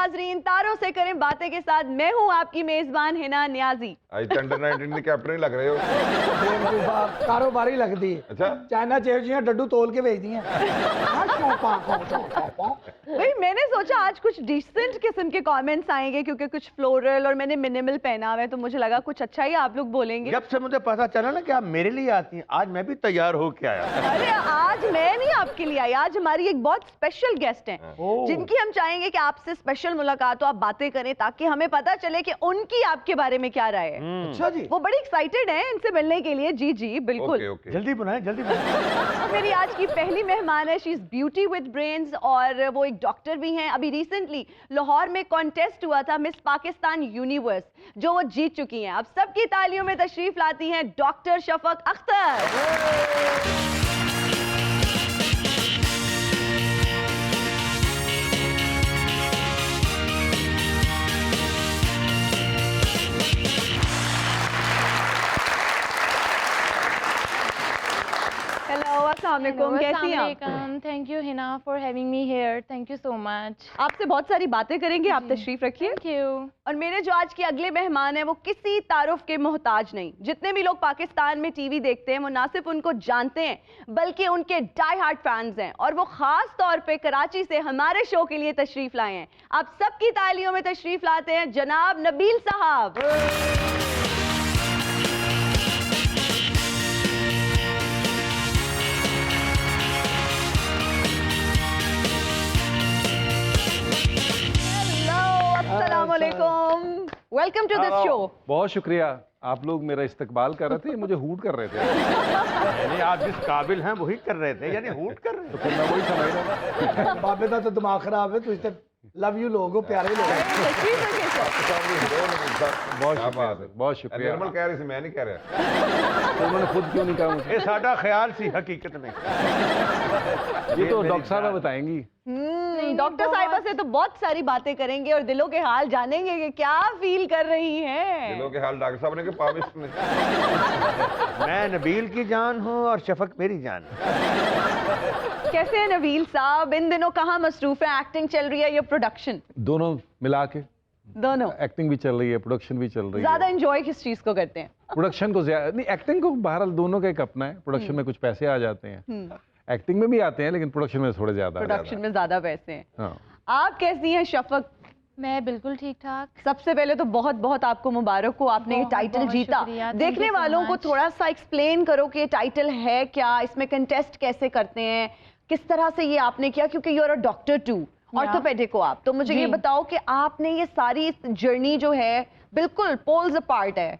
नाजरीन, तारों से करें बातें के साथ मैं हूं आपकी मेजबान हिना नियाजी। ਅੱਜ ਤਾਂ ਅੰਡਰ 19 ਦੇ ਕੈਪਟਨ ਹੀ ਲੱਗ ਰਹੇ ਹੋ। ਕਾਰੋਬਾਰੀ ਲੱਗਦੀ ਹੈ। अच्छा ਚਾਈਨਾ ਚੇਵ ਜੀਆਂ ਡੱਡੂ ਤੋਲ ਕੇ ਵੇਚਦੀਆਂ। भाई मैंने सोचा आज कुछ डिसेंट किस्म के कमेंट्स आएंगे क्योंकि कुछ फ्लोरल और मैंने मिनिमल पहना हुआ है, तो मुझे लगा कुछ अच्छा ही आप लोग बोलेंगे। जब से मुझे पता चला ना कि आप मेरे लिए आती हैं, आज मैं भी तैयार होके आया। अरे आज मैं नहीं आपके लिए आई, आज हमारी एक बहुत स्पेशल गेस्ट हैं जिनकी हम चाहेंगे कि आपसे स्पेशल मुलाकात हो, आप बातें करें ताकि हमें पता चले कि उनकी आपके बारे में क्या राय है। अच्छा जी, वो बड़ी एक्साइटेड हैं इनसे मिलने के लिए। जी जी बिल्कुल। ओके ओके जल्दी बनाएं, जल्दी बनाएं। मेरी आज की पहली मेहमान है, she is beauty with brains और वो एक डॉक्टर भी हैं। अभी रिसेंटली लाहौर में कॉन्टेस्ट हुआ था मिस पाकिस्तान यूनिवर्स, जो वो जीत चुकी हैं। अब सबकी तालियों में तशरीफ लाती हैं डॉक्टर शफक अख्तर। कैसी हैं आप? Thank you Hina for having me here. Thank you so much. आपसे बहुत सारी बातें करेंगे, आप तशरीफ रखिए। Thank you. और मेरे जो आज के अगले मेहमान हैं वो किसी तारुफ के मोहताज नहीं। जितने भी लोग पाकिस्तान में टीवी देखते हैं वो ना सिर्फ उनको जानते हैं बल्कि उनके डाई हार्ट फैंस हैं, और वो खास तौर पे कराची से हमारे शो के लिए तशरीफ लाए हैं। आप सबकी तालियों में तशरीफ लाते हैं जनाब नबील साहब। Welcome to this show. बहुत शुक्रिया, आप लोग मेरा इस्तकबाल कर रहे थे, मुझे हूट कर रहे थे। यानी आप जिस काबिल हैं वही कर रहे थे, यानी हूट कर रहे तो फिर मैं वही समझ रहा था। बाबे का तो दिमाग खराब है, तुझे लव यू लोग हो, प्यारे लोग हैं। बहुत शुक्रिया, बहुत शुक्रिया। निर्मल कह रही थी, मैं नहीं कह रहा। तो उन्होंने खुद क्यों नहीं कहा मुझे? ये साडा ख्याल सी हकीकत में। ये तो डॉक्टर साहब बताएंगी। डॉक्टर साहिबा से तो बहुत सारी बातें करेंगे और दिलों के हाल जानेंगे कि क्या फील कर रही हैं। दिलों के हाल डॉक्टर साहब ने कि पाविस्ट ने। मैं नबील की जान हूँ और शफक मेरी जान। कैसे हैं नबील साहब? इन दिनों कहाँ मसरूफ है? एक्टिंग चल रही है या प्रोडक्शन? दोनों मिला के, दोनों। एक्टिंग भी चल रही है, प्रोडक्शन भी चल रही है। ज्यादा एंजॉय किस चीज को करते हैं? प्रोडक्शन को ज्यादा नहीं, एक्टिंग को बहरहाल दोनों का एक अपना है। प्रोडक्शन में कुछ पैसे आ जाते हैं, एक्टिंग में भी आते हैं, लेकिन प्रोडक्शन में थोड़े ज्यादा। प्रोडक्शन में ज्यादा पैसे हैं। हाँ। आप कैसी हैं शफक? मैं बिल्कुल ठीक ठाक। सबसे पहले तो बहुत बहुत आपको मुबारक हो, आपने ये टाइटल जीता। देखने वालों को थोड़ा सा एक्सप्लेन करो कि ये टाइटल है क्या, इसमें कंटेस्ट कैसे करते हैं, किस तरह से ये आपने किया, क्योंकि you are a doctor too, orthopaedic हो आप। तो मुझे ये बताओ कि आपने ये सारी जर्नी जो है बिल्कुल पोल्स अपार्ट है,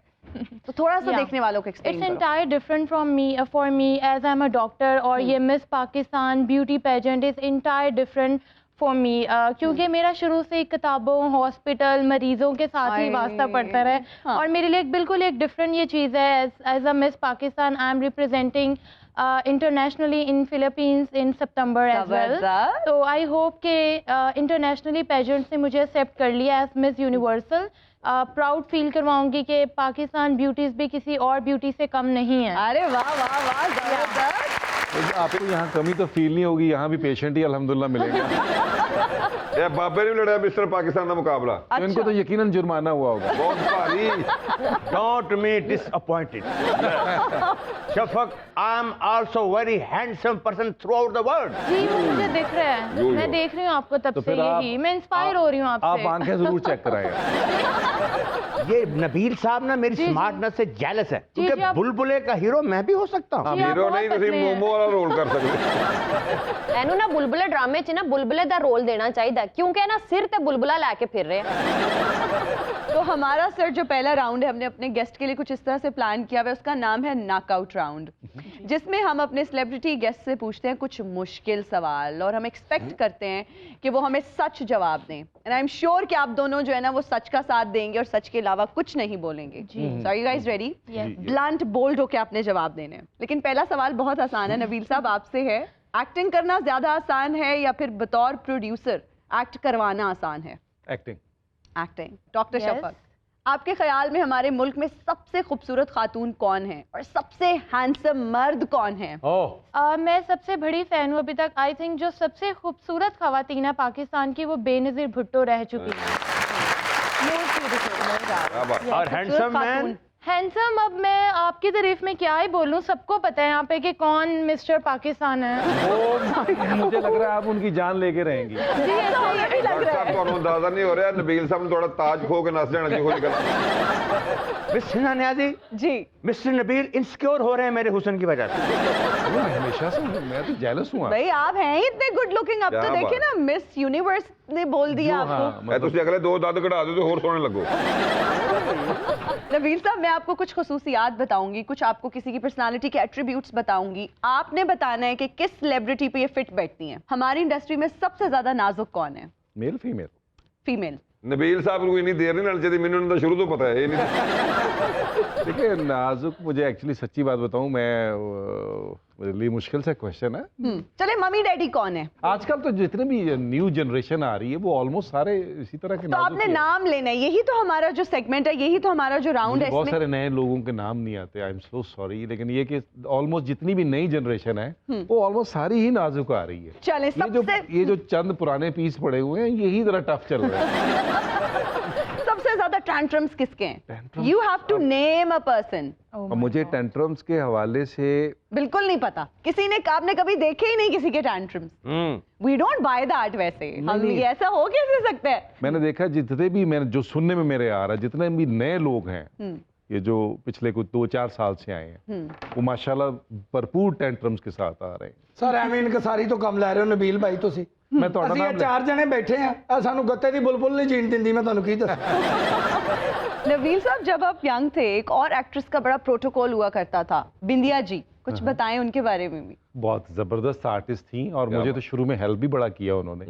तो थोड़ा सा देखने वालों को एक्सप्लेन करो। It's entire different from me, for me as I am a doctor, और ये miss Pakistan beauty pageant is entire different for me, क्योंकि मेरा शुरू से किताबों, हॉस्पिटल, मरीजों के साथ ही वास्ता पड़ता रहा। और मेरे लिए बिल्कुल एक डिफरेंट ये चीज़ है। As a Miss Pakistan I am representing internationally in Philippines in September as well. तो आई होप के इंटरनेशनली पेजेंट्स ने मुझे एक्सेप्ट कर लिया as Miss Universal. Proud feel करवाऊंगी कि पाकिस्तान ब्यूटीज भी किसी और ब्यूटी से कम नहीं है। अरे वाह वाह वाह, जबरदस्त। आपको यहाँ कमी तो फील नहीं होगी, यहाँ भी पेशेंट ही अल्हम्दुलिल्लाह मिलेंगे। ये बाबे ने भी लड़ा मिस्टर पाकिस्तान का मुकाबला। तो इनको तो यकीनन जुर्माना हुआ होगा। बहुत भारी। Don't me disappointed. Shafaq, I am also very handsome person throughout the world. जी वो मुझे दिख रहा है, मैं देख रही हूँ आपको तब तो से फिर यही, मैं इंस्पायर हो रही हूँ आपसे। आप आंखें जरूर चेक कराएं। ये नबील साहब ना मेरी स्मार्टनेस से जेलस है, क्योंकि बुलबुले का हीरो मैं भी हो सकता हूँ। हीरो नहीं, तुम मोमो वाला रोल कर सकते। एनू ना बुलबुले ड्रामे च ना बुलबुले दा रोल देना चाहिए, क्योंकि ना सिर ते बुलबुला लेके फिर रहे हैं। तो हमारा सर जो पहला राउंड है, हमने अपने गेस्ट के लिए कुछ इस तरह से प्लान किया हुआ है, उसका नाम है नॉकआउट राउंड, जिसमें हम अपने सेलिब्रिटी गेस्ट से पूछते हैं कुछ मुश्किल सवाल और हम एक्सपेक्ट करते हैं कि वो हमें सच जवाब दें। एंड आई एम श्योर कि आप दोनों जो है ना वो सच का साथ देंगे और सच के अलावा कुछ नहीं बोलेंगे। So are you guys ready? Blunt bold होके आपने जवाब देने हैं। लेकिन पहला सवाल बहुत आसान है नबील साहब, आपसे है, एक्टिंग करना ज्यादा आसान है या फिर बतौर प्रोड्यूसर एक्ट करवाना आसान है? एक्टिंग। एक्टिंग। डॉक्टर शफक, आपके ख्याल में हमारे मुल्क में सबसे खूबसूरत खातून कौन है और सबसे हैंडसम मर्द कौन है? मैं सबसे बड़ी फ़ैन हूँ अभी तक। आई थिंक जो सबसे खूबसूरत ख़वातीन है पाकिस्तान की वो बेनज़ीर भुट्टो रह चुकी है। और हैंडसम मैन? हैंडसम, अब मैं आपकी तारीफ में क्या ही बोलूं, सबको पता है यहाँ पे कि कौन मिस्टर पाकिस्तान है। मुझे लग रहा है आप उनकी जान लेके रहेंगी। डॉक्टर साहब ਤੁਹਾਨੂੰ अंदाजा नहीं हो रहा नबील साहब ने थोड़ा ताज खो के नस जाना चाहिए निकल। मिस हिना नियाज़ी जी, मिस्टर नबील इनसिक्योर हो रहे हैं मेरे हुस्न की वजह से। मैं हमेशा से मैं तो जेलस हूँ। भाई आप हैं ही इतने गुड लुकिंग। अब तो क्या देखिए ना, मिस यूनिवर्स ने बोल दिया आपको। मैं ਤੁਸੀਂ अगले 2 दंद कढ़ा दो तो होर सोने लगो। नबील साहब, मैं आपको कुछ खुसूसियात बताऊंगी, कुछ आपको किसी की पर्सनालिटी के एट्रीब्यूट्स बताऊंगी। आपने बताना है कि किस सेलिब्रिटी पे ये फिट बैठती हैं। हमारी इंडस्ट्री में सबसे ज्यादा नाजुक कौन है? Male female? फीमेल। नबील साहब को इतनी देर नहीं लगनी चाहिए, मैंने उन्हें तो शुरू तो पता है ये नहीं। देखिए नाजुक, मुझे एक्चुअली सच्ची बात बताऊं मैं, मेरे लिए मुश्किल सा क्वेश्चन है। चले, मम्मी डैडी कौन है? आजकल तो जितने भी न्यू जनरेशन आ रही है वो ऑलमोस्ट सारे इसी तरह के तो नाजुक आपने ही हैं। नाम लेना है। यही तो हमारा जो सेगमेंट है, यही तो हमारा जो राउंड मुझे है। बहुत इसमें सारे नए लोगों के नाम नहीं आते, आई एम सो सॉरी, लेकिन ये कि ऑलमोस्ट जितनी भी नई जनरेशन है वो ऑलमोस्ट सारी ही नाजुक आ रही है। चले, ये जो चंद पुराने पीस पड़े हुए हैं यही जरा टफ चल रहा है। सबसे ज्यादा टैंट्रम्स किसके हैं? Tantrums? You have to name a person. और मुझे टेंट्रम्स के हवाले से बिल्कुल नहीं पता। किसी ने, आपने कभी देखे ही नहीं किसी के tantrums. We don't buy that. वैसे हम ये ऐसा हो कैसे सकते हैं? मैंने देखा जितने भी मैंने जो सुनने में मेरे आ रहा है, जितने भी नए लोग हैं ये जो पिछले कुछ 2-4 साल से आए हैं वो माशाल्लाह भरपूर टेंट्रम्स के साथ आ रहे हैं। सर ਐਵੇਂ ਇਨਕਸਾਰੀ ਤੋਂ ਕੰਮ ਲੈ ਰਹੇ ਹੋ ਨਬੀਲ ਭਾਈ ਤੁਸੀਂ। मैं ਤੁਹਾਡਾ ਅਸੀਂ ਨਾਮ ਇਹ 4 ਜਣੇ ਬੈਠੇ ਆ, ਇਹ ਸਾਨੂੰ ਗੱਤੇ ਦੀ ਬੁਲਬੁਲ ਨਹੀਂ ਜੀਣ ਦਿੰਦੀ, मैं ਤੁਹਾਨੂੰ ਕੀ ਦੱਸਾਂ। नबील साहब, जब आप यंग थे एक और एक्ट्रेस का बड़ा प्रोटोकॉल हुआ करता था, बिंदिया जी। कुछ बताएं उनके बारे में भी। बहुत जबरदस्त आर्टिस्ट थी और मुझे तो शुरू में हेल्प भी बड़ा किया उन्होंने।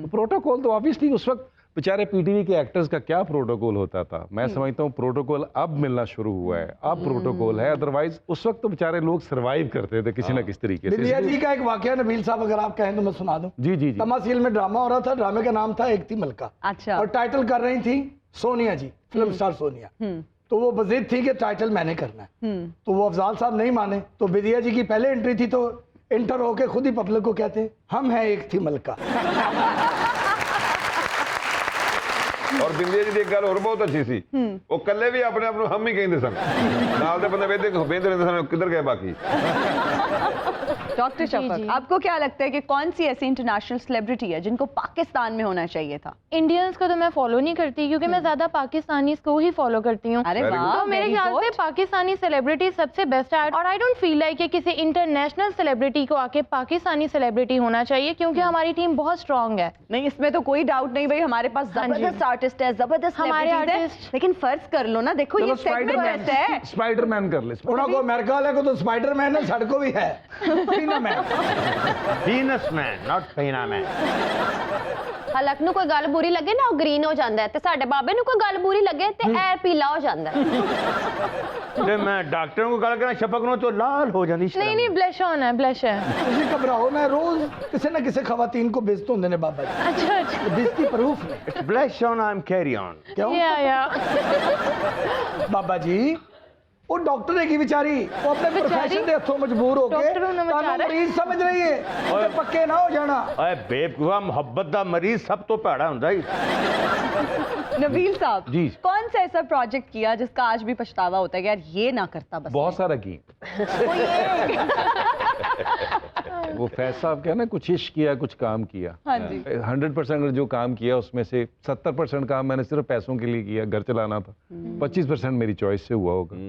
तो प्रोटोकॉल तो ऑब्वियसली उस वक्त बेचारे पीटीवी के एक्टर्स का क्या प्रोटोकॉल होता था। मैं समझता हूँ प्रोटोकॉल अब मिलना शुरू हुआ है, अब प्रोटोकॉल है, अदरवाइज उस वक्त तो बेचारे लोग सरवाइव करते थे किसी ना किसी तरीके से। बिंदिया जी का एक वाकया नबील साहब अगर आप कहें तो मैं सुना दूं। जी जी जी। तमासील में ड्रामा हो रहा था, ड्रामे का नाम था एक थी मलका। अच्छा। और टाइटल कर रही थी सोनिया जी, फिल्म स्टार सोनिया। तो वो बज़िद थी कि टाइटल मैंने करना है। तो वो अफजाल साहब नहीं माने, तो बिंदिया जी की पहले एंट्री थी तो इंटर होके खुद ही पब्लिक को कहते हम हैं एक थी मलका। और बिंदिया जी की एक गल और बहुत अच्छी सी, वो कल्ले भी अपने आप को हम ही कहते सन, नाल दे बंदे वेंदे रहंदे सन किधर गए बाकी। डॉक्टर शफक, आपको क्या लगता है कि कौन सी ऐसी इंटरनेशनल सेलिब्रिटी है जिनको पाकिस्तान में होना चाहिए था? इंडियंस को तो मैं फॉलो नहीं करती क्योंकि मैं ज्यादा पाकिस्तानीज को ही फॉलो करती हूँ। अरे Very वाह, तो मेरे very ख्याल से good। पाकिस्तानी सेलिब्रिटी सबसे बेस्ट है और आई डोंट फील लाइक कि किसी इंटरनेशनल सेलिब्रिटी को आके पाकिस्तानी सेलिब्रिटी होना चाहिए क्योंकि हमारी टीम बहुत स्ट्रांग है। नहीं, इसमें तो कोई डाउट नहीं भाई, हमारे पास हाँ जी। जबरदस्त आर्टिस्ट है, जबरदस्त हमारे celebrities हैं। artist- लेकिन फर्ज कर लो ना, देखो ये सेगमेंट ऐसा है। स्पाइडरमैन कर ले। उन्होंने को अमेरिका वाले को तो स्पाइडरमैन है, सड़कों भी है। पीना man. Venus man, not Pina man। ਹਲਕ ਨੂੰ ਕੋਈ ਗੱਲ ਬੁਰੀ ਲੱਗੇ ਨਾ ਉਹ ਗ੍ਰੀਨ ਹੋ ਜਾਂਦਾ ਹੈ ਤੇ ਸਾਡੇ ਬਾਬੇ ਨੂੰ ਕੋਈ ਗੱਲ ਬੁਰੀ ਲੱਗੇ ਤੇ ਐ ਪੀਲਾ ਹੋ ਜਾਂਦਾ ਹੈ। ਤੇ ਮੈਂ ਡਾਕਟਰਾਂ ਨੂੰ ਗੱਲ ਕਰਾਂ ਸ਼ਫਕ ਨੂੰ तो लाल हो जाती नहीं नहीं, ब्लश ऑन है, ब्लश है। ਤੁਸੀਂ ਘਬਰਾਓ ਨਾ, रोज किसी ना किसी खवातीन को बेइज्जत होंगे ने बाबा जी। अच्छा अच्छा। बेइज्जती प्रूफ ने। Blush on I am carry on. क्यों या बाबा जी? वो डॉक्टर है की बेचारी, वो अपने प्रोफेशन के हथों मजबूर होके डॉक्टर होना ਤੁਹਾਨੂੰ बेचारा। मरीज समझ रही है, ਤੇ ਪੱਕੇ ਨਾ ਹੋ ਜਾਣਾ। ਓਏ ਬੇਵਕੂਫਾ, ਮੁਹੱਬਤ ਦਾ ਮਰੀਜ਼ ਸਭ ਤੋਂ ਭੈੜਾ ਹੁੰਦਾ ਹੀ। नबील साहब जी। कौन सा ऐसा प्रोजेक्ट किया जिसका आज भी पछतावा होता है कि यार ये ना करता बस? बहुत सारा की। कोई एक। वो फैज साहब क्या ना, कुछ इश्क किया कुछ काम किया। हाँ जी। 100% जो काम किया उसमें से 70% काम मैंने सिर्फ पैसों के लिए किया, घर चलाना था। 25% मेरी चॉइस से हुआ होगा।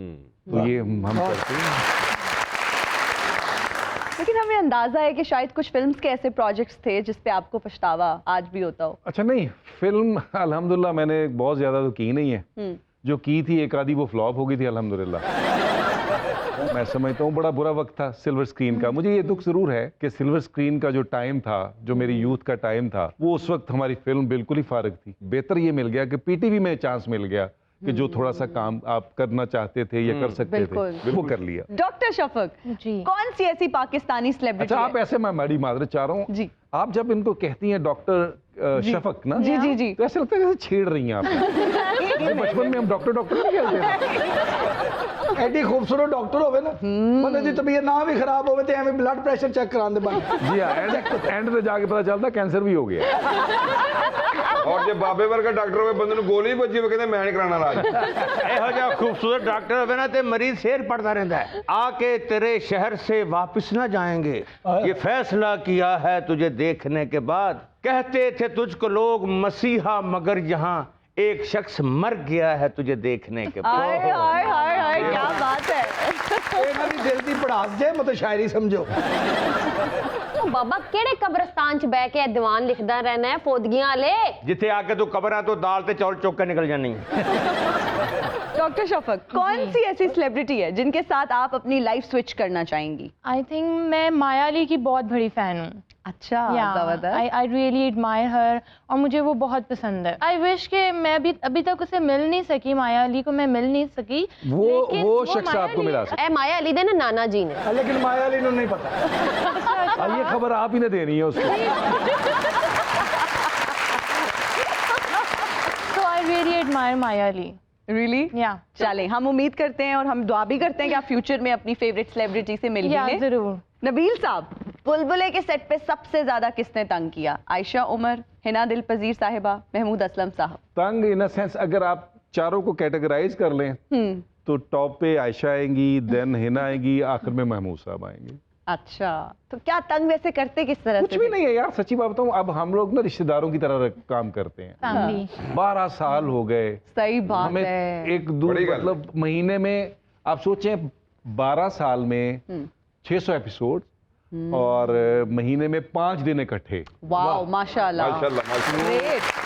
तो ये हम करते हैं। लेकिन हमें अंदाजा है कि शायद कुछ फिल्म्स के ऐसे प्रोजेक्ट्स थे जिस पे आपको पछतावा आज भी होता हो। अच्छा नहीं, फिल्म अल्हम्दुलिल्लाह मैंने बहुत ज्यादा तो की नहीं है। जो की थी एक आधी वो फ्लॉप हो गई थी अल्हम्दुलिल्लाह। मैं समझता हूँ बड़ा बुरा वक्त था सिल्वर स्क्रीन का। मुझे ये दुख जरूर है कि सिल्वर स्क्रीन का जो टाइम था, जो मेरी यूथ का टाइम था, वो उस वक्त हमारी फिल्म बिल्कुल ही फारिग थी। बेहतर ये मिल गया कि पीटीवी में चांस मिल गया कि जो थोड़ा सा काम आप करना चाहते थे या कर सकते थे वो कर लिया। डॉक्टर शफक जी। कौन सी ऐसी पाकिस्तानी सेलिब्रिटी अच्छा आप ऐसे, मैं बड़ी माजरत चाह रहा हूँ जी। आप जब इनको कहती हैं डॉक्टर शफक ना, जी जी जी। तो ऐसा लगता है जैसे छेड़ रही हैं आप। जैसे बचपन में हम डॉक्टर नहीं खेलते थे। एडी खूबसूरत डॉक्टर होवे ना, बंदे दी तबीयत ना भी खराब होवे ते एवें ब्लड प्रेशर चेक करांदे बन। जी हाँ, एंड पे जाके पता चलता कैंसर भी हो गया। और जो बाबे वर्गा डॉक्टर होवे बंदे ਨੂੰ ਗੋਲੀ ਵੱਜੀ ਹੋਵੇ ਕਹਿੰਦੇ ਮੈਂ ਨਹੀਂ ਕਰਾਣਾ ਇਲਾਜ। ਇਹੋ ਜਿਹਾ ਖੂਬਸੂरत डॉक्टर होवे ना ते मरीज शेर पड़ता रहता है, आके तेरे शहर से वापस ना जाएंगे, ये फैसला किया है तुझे देखने के बाद। कहते थे तुझको लोग मसीहा, मगर यहाँ एक शख्स मर गया है तुझे देखने के बाद। हाय हाय हाय हाय, क्या बात है। ਇਹਨਾਂ ਦੀ ਦਿਲ ਦੀ ਪੜਾਸ ਜੇ ਮਤਲਬ ਸ਼ਾਇਰੀ ਸਮਝੋ। ਉਹ ਬਾਬਾ ਕਿਹੜੇ ਕਬਰਸਤਾਨ 'ਚ ਬਹਿ ਕੇ ਇਹ ਦੀਵਾਨ ਲਿਖਦਾ ਰਹਿਣਾ ਹੈ ਫੌਦਗੀਆਂ ਵਾਲੇ। जिथे आके तू कब्र तो दाल ते चौल चौक के निकल जानी है। डॉक्टर शफक, कौन सी ऐसी सेलिब्रिटी है जिनके साथ आप अपनी लाइफ स्विच करना चाहेंगी? आई थिंक मैं माया अली की बहुत बड़ी फैन हूँ। अच्छा, जबरदस्त। आई रियली एडमायर हर, और मुझे वो बहुत पसंद है। आई विश कि मैं अभी तक उसे मिल नहीं सकी, माया अली को मैं मिल नहीं सकी। वो शख्स आपको मिला सकता ਇਹ माया अली दे ना नाना जी ने। लेकिन माया अली ਨੂੰ नहीं पता। है। ये खबर आप ही ने देनी है उसको। So I really admire Maya Ali. Really? या चलें, हम उम्मीद करते हैं और हम दुआ भी करते हैं कि आप फ्यूचर में अपनी फेवरेट सेलिब्रिटी से मिल भी लें। जरूर। नबील साहब, बुलबुले के सेट पे सबसे ज्यादा किसने तंग किया? आयशा उमर, हिना दिलपजीर साहिबा, महमूद असलम साहब? तंग इन अ सेंस अगर आप चारों को कैटेगराइज कर लें तो टॉप पे आयशा आएंगी, देन हिना आएंगी, आखिर में महमूद साहब आएंगे। अच्छा, तो क्या तंग वैसे करते किस तरह कुछ से? भी नहीं है यार, सच्ची बात बताऊं, अब हम लोग ना रिश्तेदारों की तरह काम करते हैं। फैमिली। 12 साल हो गए। सही बात हमें है। एक दो बड़ी गल। मतलब महीने में आप सोचें 12 साल में 600 एपिसोड और महीने में 5 दिन इकट्ठे। वाओ, माशाल्लाह। माशाल्लाह माशाल्लाह। ग्रेट।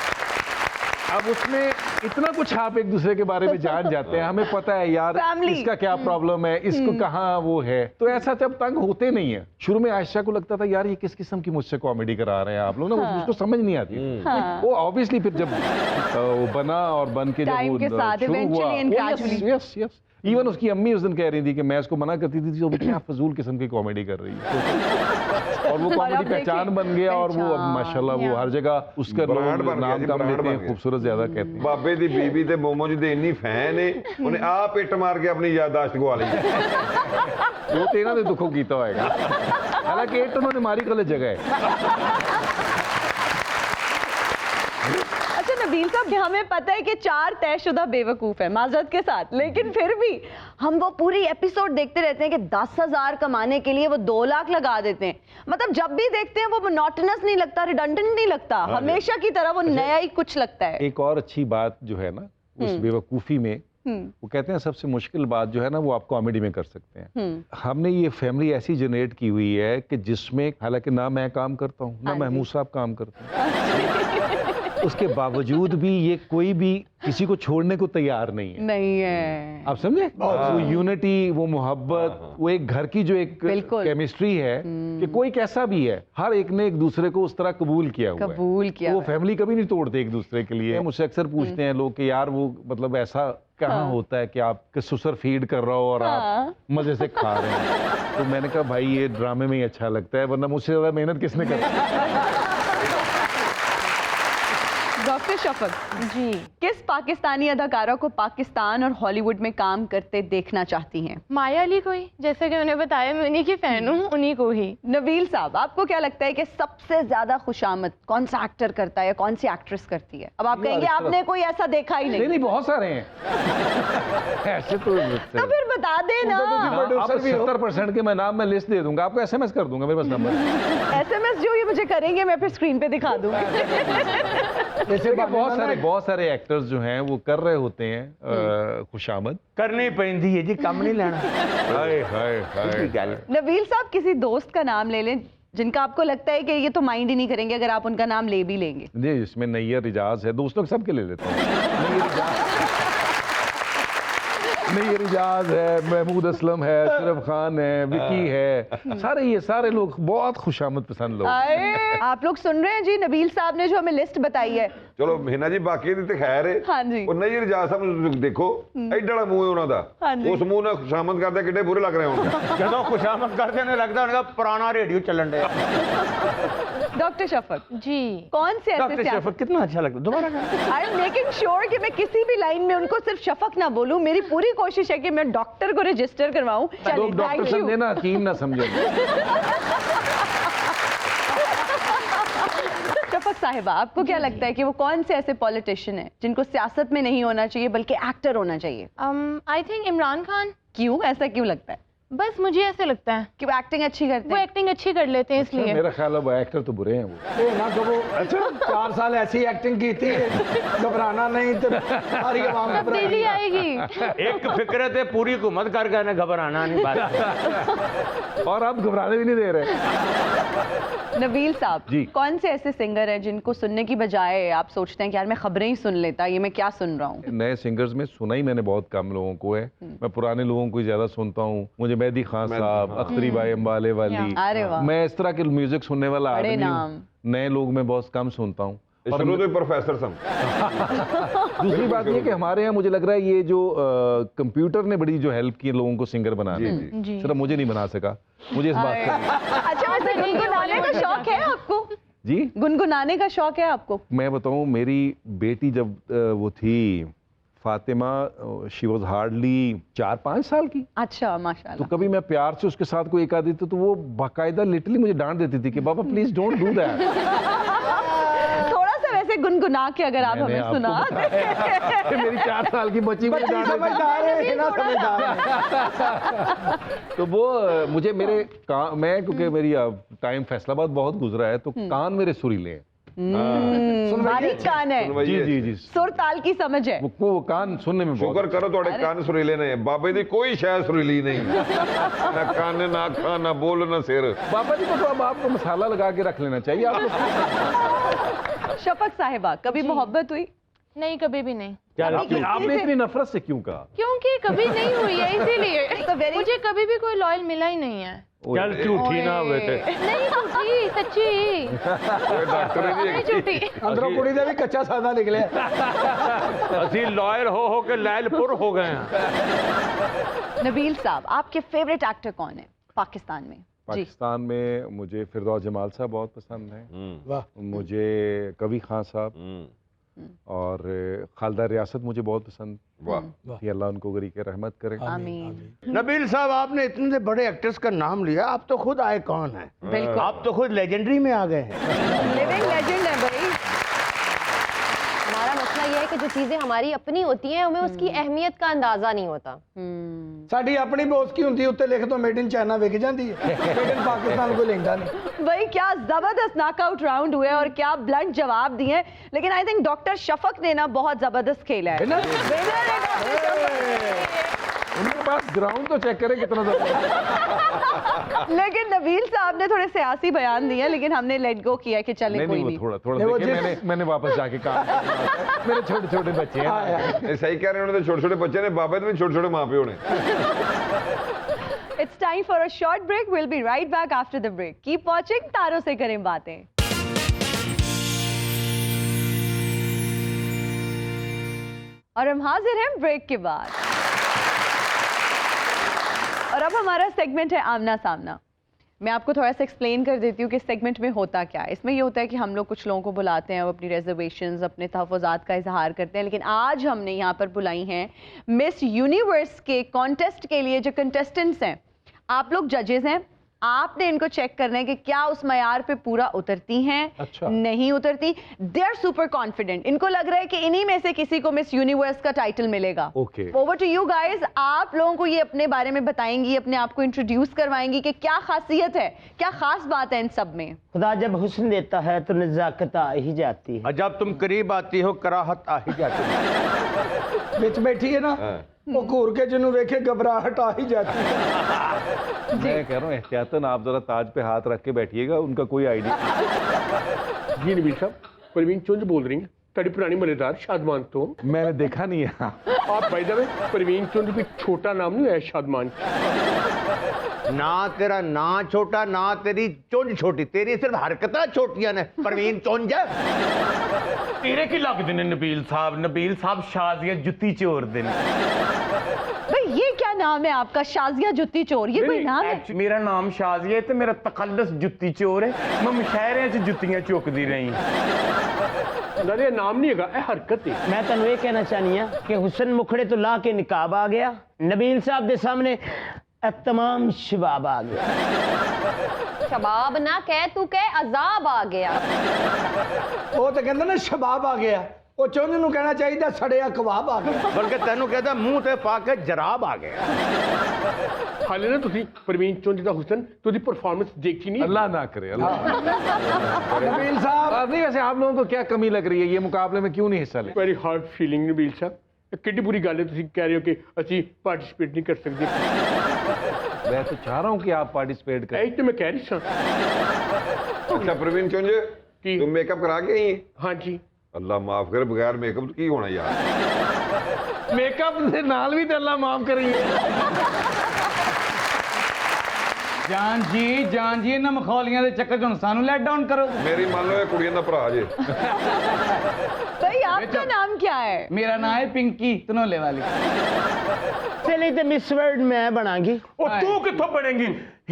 अब उसमें इतना कुछ आप एक दूसरे के बारे में जान जाते हैं, हमें पता है यार Family। इसका क्या प्रॉब्लम है, इसको कहाँ वो है, तो ऐसा जब तंग होते नहीं है। शुरू में आयशा को लगता था यार ये किस किस्म की मुझसे कॉमेडी करा रहे हैं आप लोग ना, उसको समझ नहीं आती। वो ऑब्वियसली फिर जब वो बना और बन के जब Time वो के साथ शुरू हुआ, eventually and gradually। Yes yes, even उसकी अम्मी उस दिन कह रही थी कि मैं इसको मना करती थी तो क्या फजूल किस्म की कॉमेडी कर रही है। और वो और कॉमेडी अब देखिए, पहचान बन गया और वो अब माशाल्लाह वो हर जगह उसका ब्रांड लोग बन गया नाम जी, काम ब्रांड लेते बन हैं, गया। खूबसूरत ज्यादा कहते हैं। ਬਾਬੇ ਦੀ ਬੀਬੀ ਤੇ ਮੋਮੋ ਜੀ ਦੇ ਇੰਨੀ ਫੈਨ ਏ ਉਹਨੇ ਆਪ ਇੱਟ ਮਾਰ ਕੇ ਆਪਣੀ ਯਾਦਾਸ਼ਤ ਗਵਾ ਲਈ। वो तो इन्होंने दुखों कीता होएगा, हालांकि एक तो उन्होंने मारी गलत जगह है। अच्छा नबील साहब, हमें पता है कि 4 तयशुदा बेवकूफ़ है माजरत के साथ, लेकिन फिर भी हम वो पूरी एपिसोड देखते रहते हैं कि 10,000 कमाने के लिए वो 2 लाख लगा देते हैं। मतलब जब भी देखते हैं वो मोनोटोनस नहीं लगता, रिडंडेंट नहीं लगता, हमेशा की तरह वो नया ही कुछ लगता है। एक और अच्छी बात जो है ना उस बेवकूफ़ी में, वो कहते हैं सबसे मुश्किल बात जो है ना वो आप कॉमेडी में कर सकते हैं। हमने ये फैमिली ऐसी जनरेट की हुई है कि जिसमें हालांकि ना मैं काम करता हूँ ना महमूद साहब काम करते हैं, उसके बावजूद भी ये कोई भी किसी को छोड़ने को तैयार नहीं है। नहीं है। आप समझे? वो यूनिटी, वो मोहब्बत, वो एक घर की जो एक बिल्कुल। केमिस्ट्री है कि कोई कैसा भी है, हर एक ने एक दूसरे को उस तरह कबूल किया हुआ है। कबूल किया वो हुआ है। फैमिली कभी नहीं तोड़ते एक दूसरे के लिए। मुझसे अक्सर पूछते हैं लोग कि यार वो मतलब ऐसा कहाँ होता है कि आप ससुर फीड कर रहा हो और आप मजे से खा रहे हैं। तो मैंने कहा भाई ये ड्रामे में ही अच्छा लगता है, वरना मुझसे ज्यादा मेहनत किसने करी। डॉक्टर शफक जी। किस पाकिस्तानी अदाकारा को पाकिस्तान और हॉलीवुड में काम करते देखना चाहती हैं? माया अली को ही, जैसे कि उन्हें बताया मैं उन्हीं की फैन हूँ, उन्हीं को ही। नबील साहब, आपको क्या लगता है कि सबसे ज्यादा खुशामद कौन सा एक्टर करता है या कौन सी एक्ट्रेस करती है? अब आप कहेंगे आपने कोई ऐसा देखा ही नहीं। नहीं बहुत सारे हैं ऐसे तो फिर बता देना। आप 70% के मैं नाम में लिस्ट दे दूंगा आपको, SMS कर दूंगा मेरे पास नंबर। SMS जो ये मुझे करेंगे मैं फिर स्क्रीन पे दिखा दूंगी। जैसे बहुत सारे एक्टर्स जो हैं वो कर रहे होते हैं खुशामद। करनी पैंदी है जी, कम नहीं लेना। हाय हाय हाय। गल नबील साहब, किसी दोस्त का नाम ले लें जिनका आपको लगता है कि ये तो माइंड ही नहीं करेंगे अगर आप उनका नाम ले भी लेंगे। नहीं, इसमें नैयर इजाज है, दोस्तों के सबके ले लेता हूँ। नैयर इजाज है, महमूद असलम है, अशरफ खान है, विकी है, सारे लोग बहुत खुशामद पसंद लोग। आए, आप लोग सुन रहे हैं जी, नबील साहब ने जो हमें लिस्ट बताई है। ਚਲੋ ਹਿਨਾ ਜੀ ਬਾਕੀ ਦੀ ਤੇ ਖੈਰ ਹੈ। ਹਾਂਜੀ। ਉਹ ਨਜ਼ਰ ਜਾ ਸਾਹਿਬ ਨੂੰ ਦੇਖੋ ਐਡਾ ਵਾਲਾ ਮੂੰਹ ਹੈ ਉਹਨਾਂ ਦਾ, ਹਾਂਜੀ। ਉਸ ਮੂੰਹ ਨਾਲ ਖੁਸ਼ਾਮਦ ਕਰਦੇ ਕਿੱਡੇ ਬੁਰੇ ਲੱਗ ਰਹੇ ਹੋਣਗੇ। ਜਦੋਂ खुशामद करते ने लगता उनका पुराना रेडियो चलन डे। डॉक्टर शफक जी कौन से ऐसे डॉक्टर शफक कितना अच्छा लगता है, दोबारा आई एम मेकिंग श्योर कि मैं किसी भी लाइन में उनको सिर्फ शफक ना बोलूं। मेरी पूरी कोशिश है कि मैं डॉक्टर को रजिस्टर करवाऊं। लोग डॉक्टर थैंक समझे यू। ना, हकीम ना समझे। शफक साहिबा, आपको क्या लगता है कि वो कौन से ऐसे पॉलिटिशियन हैं जिनको सियासत में नहीं होना चाहिए बल्कि एक्टर होना चाहिए? I think Imran Khan. क्यों, ऐसा क्यों लगता है बस मुझे ऐसे लगता है कि वो एक्टिंग अच्छी करते वो हैं? एक्टिंग अच्छी कर लेते हैं इसलिए। मेरा ख्याल है वो एक्टर तो बुरे हैं वो। ना तो वो अच्छा 4 साल ऐसी एक्टिंग की थी, घबराना नहीं तो सारी आवाम तब्दीली आएगी। एक फिक्र थे पूरी हुकूमत कर गए, घबराना नहीं बात। और आप घबराने भी नहीं दे रहे। नबील साहब जी। कौन से ऐसे सिंगर हैं जिनको सुनने की बजाय आप सोचते हैं कि यार मैं खबरें ही सुन लेता, ये मैं क्या सुन रहा हूँ? नए सिंगर्स में सुना ही मैंने बहुत कम लोगों को है, मैं पुराने लोगों को ही ज्यादा सुनता हूँ। मुझे मेहदी खान साहब, अख्तरी भाई अम्बाले वाली, अरे वाह, मैं इस तरह के म्यूजिक सुनने वाला बड़े आदमी नाम। हूँ। नए लोग मैं बहुत कम सुनता हूँ। शुरू ਤੋਂ ਹੀ ਪ੍ਰੋਫੈਸਰ ਸਨ। दूसरी बात ये कि हमारे यहाँ मुझे लग रहा है ये जो कंप्यूटर ने बड़ी जो हेल्प की है लोगों को सिंगर बनाने में, जी। सिर्फ मुझे नहीं बना सका, मुझे इस बात का अच्छा वैसे गुनगुनाने का शौक है आपको? जी गुनगुनाने का शौक है आपको? मैं बताऊं, मेरी बेटी जब वो थी फातिमा, शी वॉज हार्डली 4-5 साल की, अच्छा तो माशाल्लाह। कभी मैं प्यार से उसके साथ कोई एक आदि तो वो बाकायदा लिटरली मुझे डांट देती थी कि बाबा प्लीज डोंट डू दैट। थोड़ा सा वैसे गुनगुना के अगर आप मैंने हमें आपको सुना बताया, मेरी 4 साल की बच्ची मुझे बच्ची डांट देती समझदार है, हिना समझदार है। थी। तो वो मुझे मेरे मैं क्योंकि मेरी टाइम फैसलाबाद बहुत गुजरा है, तो कान मेरे सुरीले हैं। बारीक कान है, जी जी जी, सुर ताल की समझ है। वो कान सुनने में ਸ਼ੁਕਰ बहुत। ਕਰੋ ਤੁਹਾਡੇ ਕੰਨ ਸੁਰੀਲੇ ਨੇ, ਬਾਬੇ ਦੀ ਕੋਈ ਸ਼ੈ ਸੁਰੀਲੀ ਨਹੀਂ, ਨਾ ਕੰਨ ਨਾ ਅੱਖਾਂ ਨਾ ਬੋਲ ਨਾ ਸਿਰ। बाबा जी को तो अब आपको मसाला लगा के रख लेना चाहिए आपको। शफक साहिबा कभी मोहब्बत हुई? नहीं कभी भी नहीं, आपने इतनी नफरत से क्यों कहा? क्योंकि कभी नहीं हुई है इसीलिए। तो very- मुझे कभी भी कोई लॉयल मिला ही नहीं है। चल झूठी ना हुए थे। नहीं झूठी सच्ची, ਕੋਈ ਡਾਕਟਰ नहीं ਨਹੀਂ झूठी। अंदरों कुड़ी का भी कच्चा सादा निकले। असी लॉयर हो के लैलपुर हो गए हैं। नबील साहब आपके फेवरेट एक्टर कौन है पाकिस्तान में? जी पाकिस्तान में मुझे फिरदौस जमाल साहब बहुत पसंद हैं, वाह, मुझे कवि खान साहब और खालदा रियासत मुझे बहुत पसंद ਵਾਹ। थी। अल्लाह उनको गरी के रहमत करे। आमीन। नबील साहब आपने इतने बड़े एक्टर्स का नाम लिया, आप तो खुद आइकॉन हैं, बिल्कुल आप तो खुद लेजेंडरी में आ गए हैं। लिविंग लेजेंड है भाई। हमारा मसला ये है कि जो चीजें हमारी अपनी होती हैं हमें उसकी अहमियत का अंदाजा नहीं होता। साड़ी अपनी बोस की होंगी, उत्ते लिख दो मेड इन चाइना विक जाती है, मेड इन पाकिस्तान को लेंदा नहीं। भाई क्या जबरदस्त नॉकआउट राउंड हुए और क्या ब्लंट जवाब दिए, लेकिन आई थिंक डॉक्टर शफक ने ना बहुत जबरदस्त खेला है। Winner? Winner है डॉक्टर शफक। उनके पास ग्राउंड तो चेक करें कितना लेकिन नबील साहब ने थोड़े सियासी बयान दिए, लेकिन हमने लेट गो किया कि चले नहीं कोई नहीं, नहीं। वो थोड़ा थोड़ा नहीं, वो देखिए, मैंने वापस जाके कहा मेरे छोटे छोटे बच्चे हैं। ਇਹ ਸਹੀ ਕਹਿ ਰਹੇ ਉਹਨਾਂ ਦੇ ਛੋਟੇ ਛੋਟੇ ਬੱਚੇ ਨੇ, ਬਾਬੇ ਦੇ ਵੀ ਛੋਟੇ ਛੋਟੇ ਮਾਪਿਓ ਨੇ। It's time for a short break. We'll be right back after the break. Keep watching. तारों से करें बातें। और हम हाजिर हैं ब्रेक के बाद, और अब हमारा सेगमेंट है आमना सामना। मैं आपको थोड़ा सा एक्सप्लेन कर देती हूँ कि सेगमेंट में होता क्या है। इसमें ये होता है कि हम लोग कुछ लोगों को बुलाते हैं, वो अपनी रिजर्वेशंस, अपने तहफ़्फ़ुज़ात का इजहार करते हैं, लेकिन आज हमने यहाँ पर बुलाई हैं मिस यूनिवर्स के कॉन्टेस्ट के लिए जो कंटेस्टेंट्स हैं। आप लोग जजेस हैं, आपने इनको चेक करना है कि क्या उस मयार पे पूरा उतरती हैं, अच्छा। नहीं उतरती। दे आर सुपर कॉन्फिडेंट, इनको लग रहा है कि इन्हीं में से किसी को मिस यूनिवर्स का टाइटल मिलेगा। Okay. Over to you guys, आप लोगों को ये अपने बारे में बताएंगी, अपने आप को इंट्रोड्यूस करवाएंगी कि क्या खासियत है, क्या खास बात है इन सब में। खुदा जब हुस्न देता है तो नजाकत आ ही जाती है। और जब तुम करीब आती हो कराहत आ ही जाती है। बिच बैठी है ना, वो घूर के जिन्हों वेखे घबराहट आ ही जाती है। मैं कह रहा हूँ एहतियातन आप जरा ताज पे हाथ रख के बैठिएगा, उनका कोई आइडिया। जी नबील साहब, परवीन चुंज बोल रही हैं। ਤੁਹਾਡੀ ਪੁਰਾਣੀ ਮਲੇਦਾਰ ਸ਼ਾਦਮਾਨ ਤੋਂ। मैंने देखा नहीं है। आप बाय द वे परवीन चुंज भी छोटा नाम नहीं है शादमान। ना तेरा ना छोटा ना तेरी चुंझ छोटी, तेरी सिर्फ हरकत छोटियां ने। परवीन चुंझ तेरे की लगते ने नबील साहब शाजिया जुत्ती चोर दे ने। भाई ये क्या नाम है आपका, शाजिया जुत्ती चोर, ये कोई नाम है? मेरा नाम शाजिया है ते मेरा तकल्लुस जुत्ती चोर है। मैं मुशायरे च जुत्तियां चुकदी रही। नाले नाम नहीं है, हरकत है। मैं तेन ये कहना चाहनी हाँ कि हुसन मुखड़े तो ला के निकाब आ गया, नबील साहब के सामने तमाम शबाब आ गया। शबाब ना कह, तू कह अजाब आ गया। वो तो कहते ना शबाब आ गया, वो चुंझ नूं कहना चाहिए सड़िया कबाब आ गया। बल्कि तेनू कहता मुंह ते पा के जराब आ गया। हाले ना तुसी परवीन चुंज दा हुसन तुदी परफॉर्मेंस देखी नहीं? अल्लाह ना करे, अल्लाह ना करे। नबील साहब नहीं, वैसे आप लोगों को क्या कमी लग रही है, ये मुकाबले में क्यों नहीं हिस्सा ले? वेरी हार्ड फीलिंग नबील साहब, कितनी बुरी गल है तुसी कह रहे हो कि ਅਸੀਂ पार्टिसिपेट नहीं कर सकते। मैं तो चाह रहा हूँ कि आप पार्टिसिपेट करें। यही तो मैं कह रही सा। अच्छा प्रवीण चुंज, की? तुम मेकअप करा के आई? हाँ जी। अल्लाह माफ करे, बगैर मेकअप तो की होना यार। मेकअप दे नाल भी तो अल्लाह माफ करिए। जान जी इन्हां मखौलियां दे चक्कर च हुण सानू लेट डाउन करो। मेरी मान लो ये कुड़ियां दा भरा जे। भाई आपका नाम क्या है? मेरा नाम है पिंकी तनोले वाली। चलिए तो मिस वर्ल्ड मैं बनागी। ओ तू कित्थों बनेगी?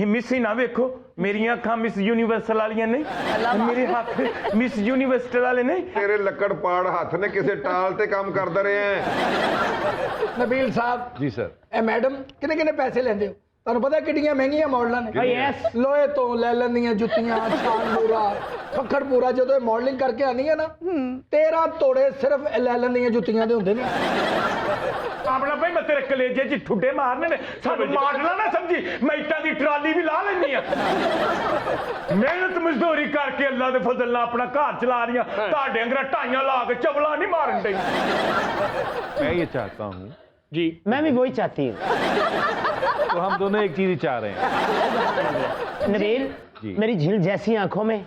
मिस ही ना वेखो, मेरियां अखां मिस यूनिवर्सल वालियां नहीं, मेरे हाथ मिस यूनिवर्सल वाले नहीं। तेरे लकड़ पाड़ हाथ ने किसे टाल ते काम करते रहे हैं। नबील साहब जी सर। ए मैडम किन्ने किन्ने पैसे लेंदे हो? ਤੁਹਾਨੂੰ ਪਤਾ ਕਿੰਨੀਆਂ ਮਹਿੰਗੀਆਂ ਮਾਡਲਾਂ ਨੇ? यस ਲੋਹੇ ਤੋਂ ਲੈ ਲੈਂਦੀਆਂ ਜੁੱਤੀਆਂ, ਛਾਨਪੂਰਾ, ਫੱਖੜਪੂਰਾ। ਜਦੋਂ ਇਹ ਮਾਡਲਿੰਗ ਕਰਕੇ ਆਉਂਦੀਆਂ ਨਾ 13 ਤੋੜੇ ਸਿਰਫ ਇਹ ਲੈ ਲੈਂਦੀਆਂ ਜੁੱਤੀਆਂ ਦੇ ਹੁੰਦੇ ਨੇ। ਆਪਣਾ ਭਾਈ ਮੈਂ ਤੇਰੇ ਕਲੇਜੇ 'ਚ ਠੁੱਡੇ ਮਾਰਨੇ ਨੇ, ਸਾਨੂੰ ਮਾਡਲਾਂ ਨਾ ਸਮਝੀ, ਮੈਂ ਇੱਟਾਂ ਦੀ ਟਰਾਲੀ ਵੀ ਲਾ ਲੈਂਦੀ ਆ। ਮਿਹਨਤ ਮਜ਼ਦੂਰੀ ਕਰਕੇ ਅੱਲਾ ਦੇ ਫਜ਼ਲ ਨਾਲ ਆਪਣਾ ਘਰ ਚਲਾ ਰਹੀਆਂ, ਤੁਹਾਡੇ ਅੰਗਰਾ ਢਾਈਆਂ ਲਾ ਕੇ ਚਵਲਾ ਨਹੀਂ ਮਾਰਨ ਡਈ। मैं ये चाहता हूँ जी मैं भी वही चाहती हूँ। तो हम दोनों एक चीज ही चाह रहे हैं। नबील जी। मेरी झील जैसी आंखों में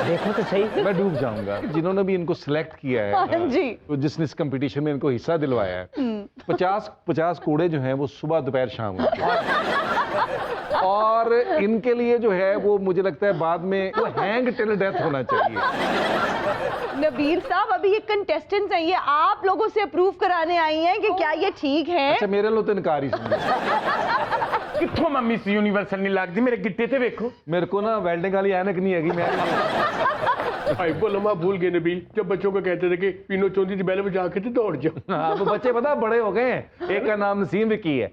देखो तो सही। मैं डूब जाऊंगा। जिन्होंने भी इनको सिलेक्ट किया है, हाँ जी। तो जिसने इस कंपटीशन में इनको हिस्सा दिलवाया है, 50 कूड़े जो हैं वो सुबह दोपहर शाम होते हैं। और इनके लिए जो है वो मुझे लगता है बाद में वो हैंग टिल डेथ होना चाहिए। नबील साहब अभी ये कंटेस्टेंट्स हैं, ये आप लोगों से अप्रूव कराने आई हैं कि क्या ये ठीक है? अच्छा मेरे लो तो इनकार ही सुनिए। ਕਿੱਥੋਂ ਮੈਂ ਮਿਸ ਯੂਨੀਵਰਸਲ ਨਹੀਂ ਲੱਗਦੀ, ਮੇਰੇ ਗਿੱਟੇ ਤੇ ਵੇਖੋ। मेरे को ना वेल्डिंग वाली ऐनक नहीं हैगी। मैं भाई बोलो मैं भूल गए नबील, जब बच्चों को कहते थे कि पीनो चौंधी की बैल बजा के तो दौड़ जाओ। हाँ, वो बच्चे पता बड़े हो गए हैं। एक का नाम नसीम विक्की है।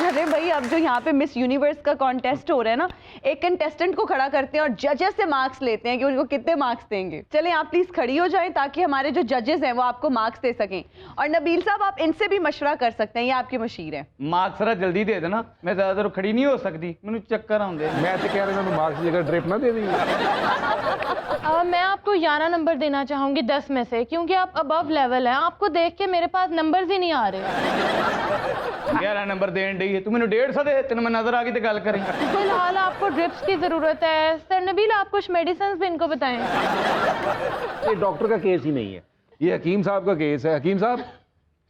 अरे भाई अब जो यहाँ पे मिस यूनिवर्स का कॉन्टेस्ट हो रहा है ना, एक कंटेस्टेंट को खड़ा करते हैं और जजेस से मार्क्स लेते हैं कि उनको कितने मार्क्स देंगे। चलें आप प्लीज खड़ी हो जाएं ताकि हमारे जो जजेस हैं वो आपको मार्क्स दे सकें। और नबील साहब आप इनसे भी मशवरा कर सकते हैं, ये आपके मशीर हैं। मार्क्स जरा जल्दी दे देना, मैं ज्यादा देर खड़ी नहीं हो सकती, मैंने चक्कर आउंदे। मैं तो कह रहा हूँ मार्क्स की जगह ड्रिप ना दे दी। मैं आपको 11 नंबर देना चाहूंगी 10 में से, क्योंकि आप अबव लेवल हैं। आपको देख के मेरे पास नंबर्स ही नहीं आ रहे। 11 नंबर देन दी है तू, मैंने 150 दे, तेन मैं नजर आ गई तो गल करें। फिलहाल आपको ड्रिप्स की जरूरत है। सर नबील आप कुछ मेडिसिन भी इनको बताएं। ये डॉक्टर का केस ही नहीं है, ये हकीम साहब का केस है। हकीम साहब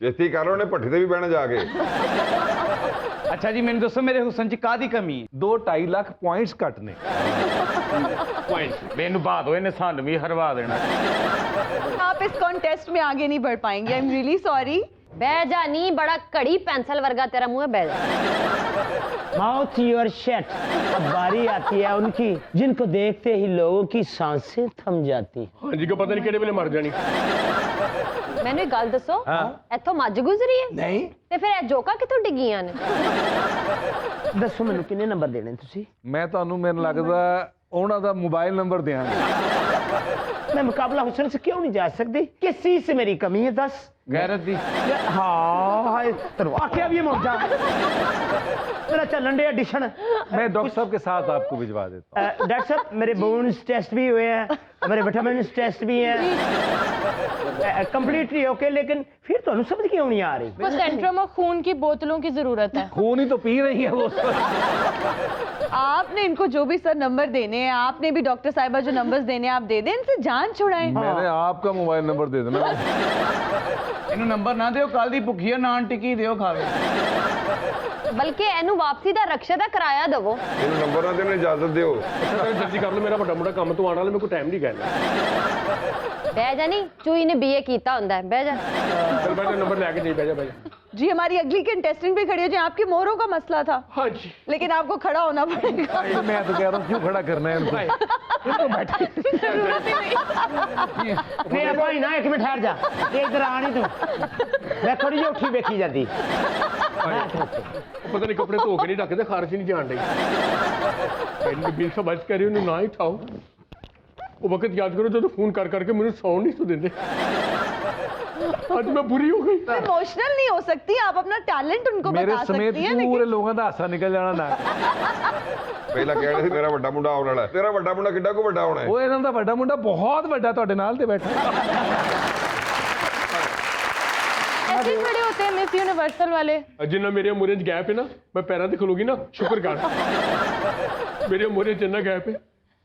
बेइज्जती कर रहे हो ने भट्टी ते भी बहना जाके। अच्छा जी मैंने दोस्तों मेरे हुसन च कादी कमी है? 2-2.5 लाख पॉइंट्स कटने। ਮੈਨੂੰ ਬਾਦ ਹੋਏ ਨੇ ਸਾਨੂੰ ਵੀ ਹਰਵਾ देना। आप इस कॉन्टेस्ट में आगे नहीं बढ़ पाएंगे, आई एम रियली सॉरी। बह जा नी, बड़ा कड़ी पेंसिल वर्गा तेरा मुंह है, बह जा। Mouth your shut. अब बारी आती है उनकी जिनको देखते ही लोगों की सांसें थम जाती। हाँ जी को पता नहीं केड़े वेले मर जानी। मैंने एक गल दसो, इथों मज गुजरी है नहीं ते फिर ए जोका किथों डिगियां ने? दसो मैनू किन्ने नंबर देने तुसी? मैं ਤੁਹਾਨੂੰ ਮੈਨੂੰ ਲੱਗਦਾ ਉਹਨਾਂ ਦਾ मोबाइल नंबर देंगे। मैं मुकाबला हुसन से क्यों नहीं जा सकती? किस चीज से मेरी कमी है? 10 गैरत दी। हाँ तेन आख्या भी मौजा मेरा चलन डे एडिशन। मैं डॉक्टर साहब के साथ आपको भिजवा देता डॉक्टर साहब मेरे बोन्स टेस्ट भी हुए हैं, मेरे विटामिन टेस्ट भी हैं कंप्लीटली ओके, लेकिन फिर तो समझ क्यों नहीं आ रही? वो सेंट्रम और खून की बोतलों की जरूरत है। खून ही तो पी रही है वो। आपने इनको जो भी सर नंबर देने हैं, आपने भी डॉक्टर साहिबा जो नंबर्स देने हैं आप दे दें, इनसे जान छुड़ाएं। मैंने आपका मोबाइल नंबर दे देना। इन्हों नंबर ना दियो, कल दी भुखी नान टिक्की दियो खावे। बल्कि एनू वापसी दा रक्षा दा किराया दवो। ਇਹਨੂੰ ਨੰਬਰ ਨਾ ਦੇਣ ਇਜਾਜ਼ਤ ਦਿਓ। जल्दी कर लो, मेरा बड़ा मुंडा काम तो आने वाला, मेरे को टाइम नहीं कहना। बह जा नहीं, चूई ने बीए कीता हुंदा है, बह जा। चल बैठ जा, नंबर लेके नहीं, बह जा बह जा। जी हमारी अगली कंटेस्टेंट भी खड़ी हो जाए, आपकी मोहरों का मसला था। हाँ जी। लेकिन आपको खड़ा होना पड़ेगा। मैं तो कह रहा हूँ क्यों खड़ा करना है इनको? नहीं अब भाई ना, एक मिनट ठहर जा, ये इधर आ नहीं तू, मैं थोड़ी जी उठी देखी जाती। पता नहीं कपड़े धो के नहीं ढकते, खारिश नहीं जान रही। नबील साहब बच कर रही हूँ, ना ही उठाओ। वो वक्त याद करो जब फोन कर करके मुझे साउंड नहीं तो देते। आज मैं बुरी हो गई। इमोशनल नहीं हो सकती, आप अपना टैलेंट उनको मेरे बता समेत सकती हैं। पूरे लोगों का हासा निकल जाना ना। ਪਹਿਲਾਂ ਕਹਿ ਰਹੇ ਸੀ ਮੇਰਾ ਵੱਡਾ ਮੁੰਡਾ ਆਉਣ ਵਾਲਾ ਹੈ। ਤੇਰਾ ਵੱਡਾ ਮੁੰਡਾ ਕਿੱਡਾ ਕੁ ਵੱਡਾ ਹੋਣਾ ਹੈ? ਉਹ ਇਹਨਾਂ ਦਾ ਵੱਡਾ ਮੁੰਡਾ ਬਹੁਤ ਵੱਡਾ ਤੁਹਾਡੇ ਨਾਲ ਤੇ ਬੈਠਾ। ऐसे ही खड़े होते हैं मिस यूनिवर्सल वाले। जिन्ना मेरे मोरे च गैप है ना, मैं पैरों से खलोगी ना, शुक्र कर। मेरे मोरे च इन्ना गैप है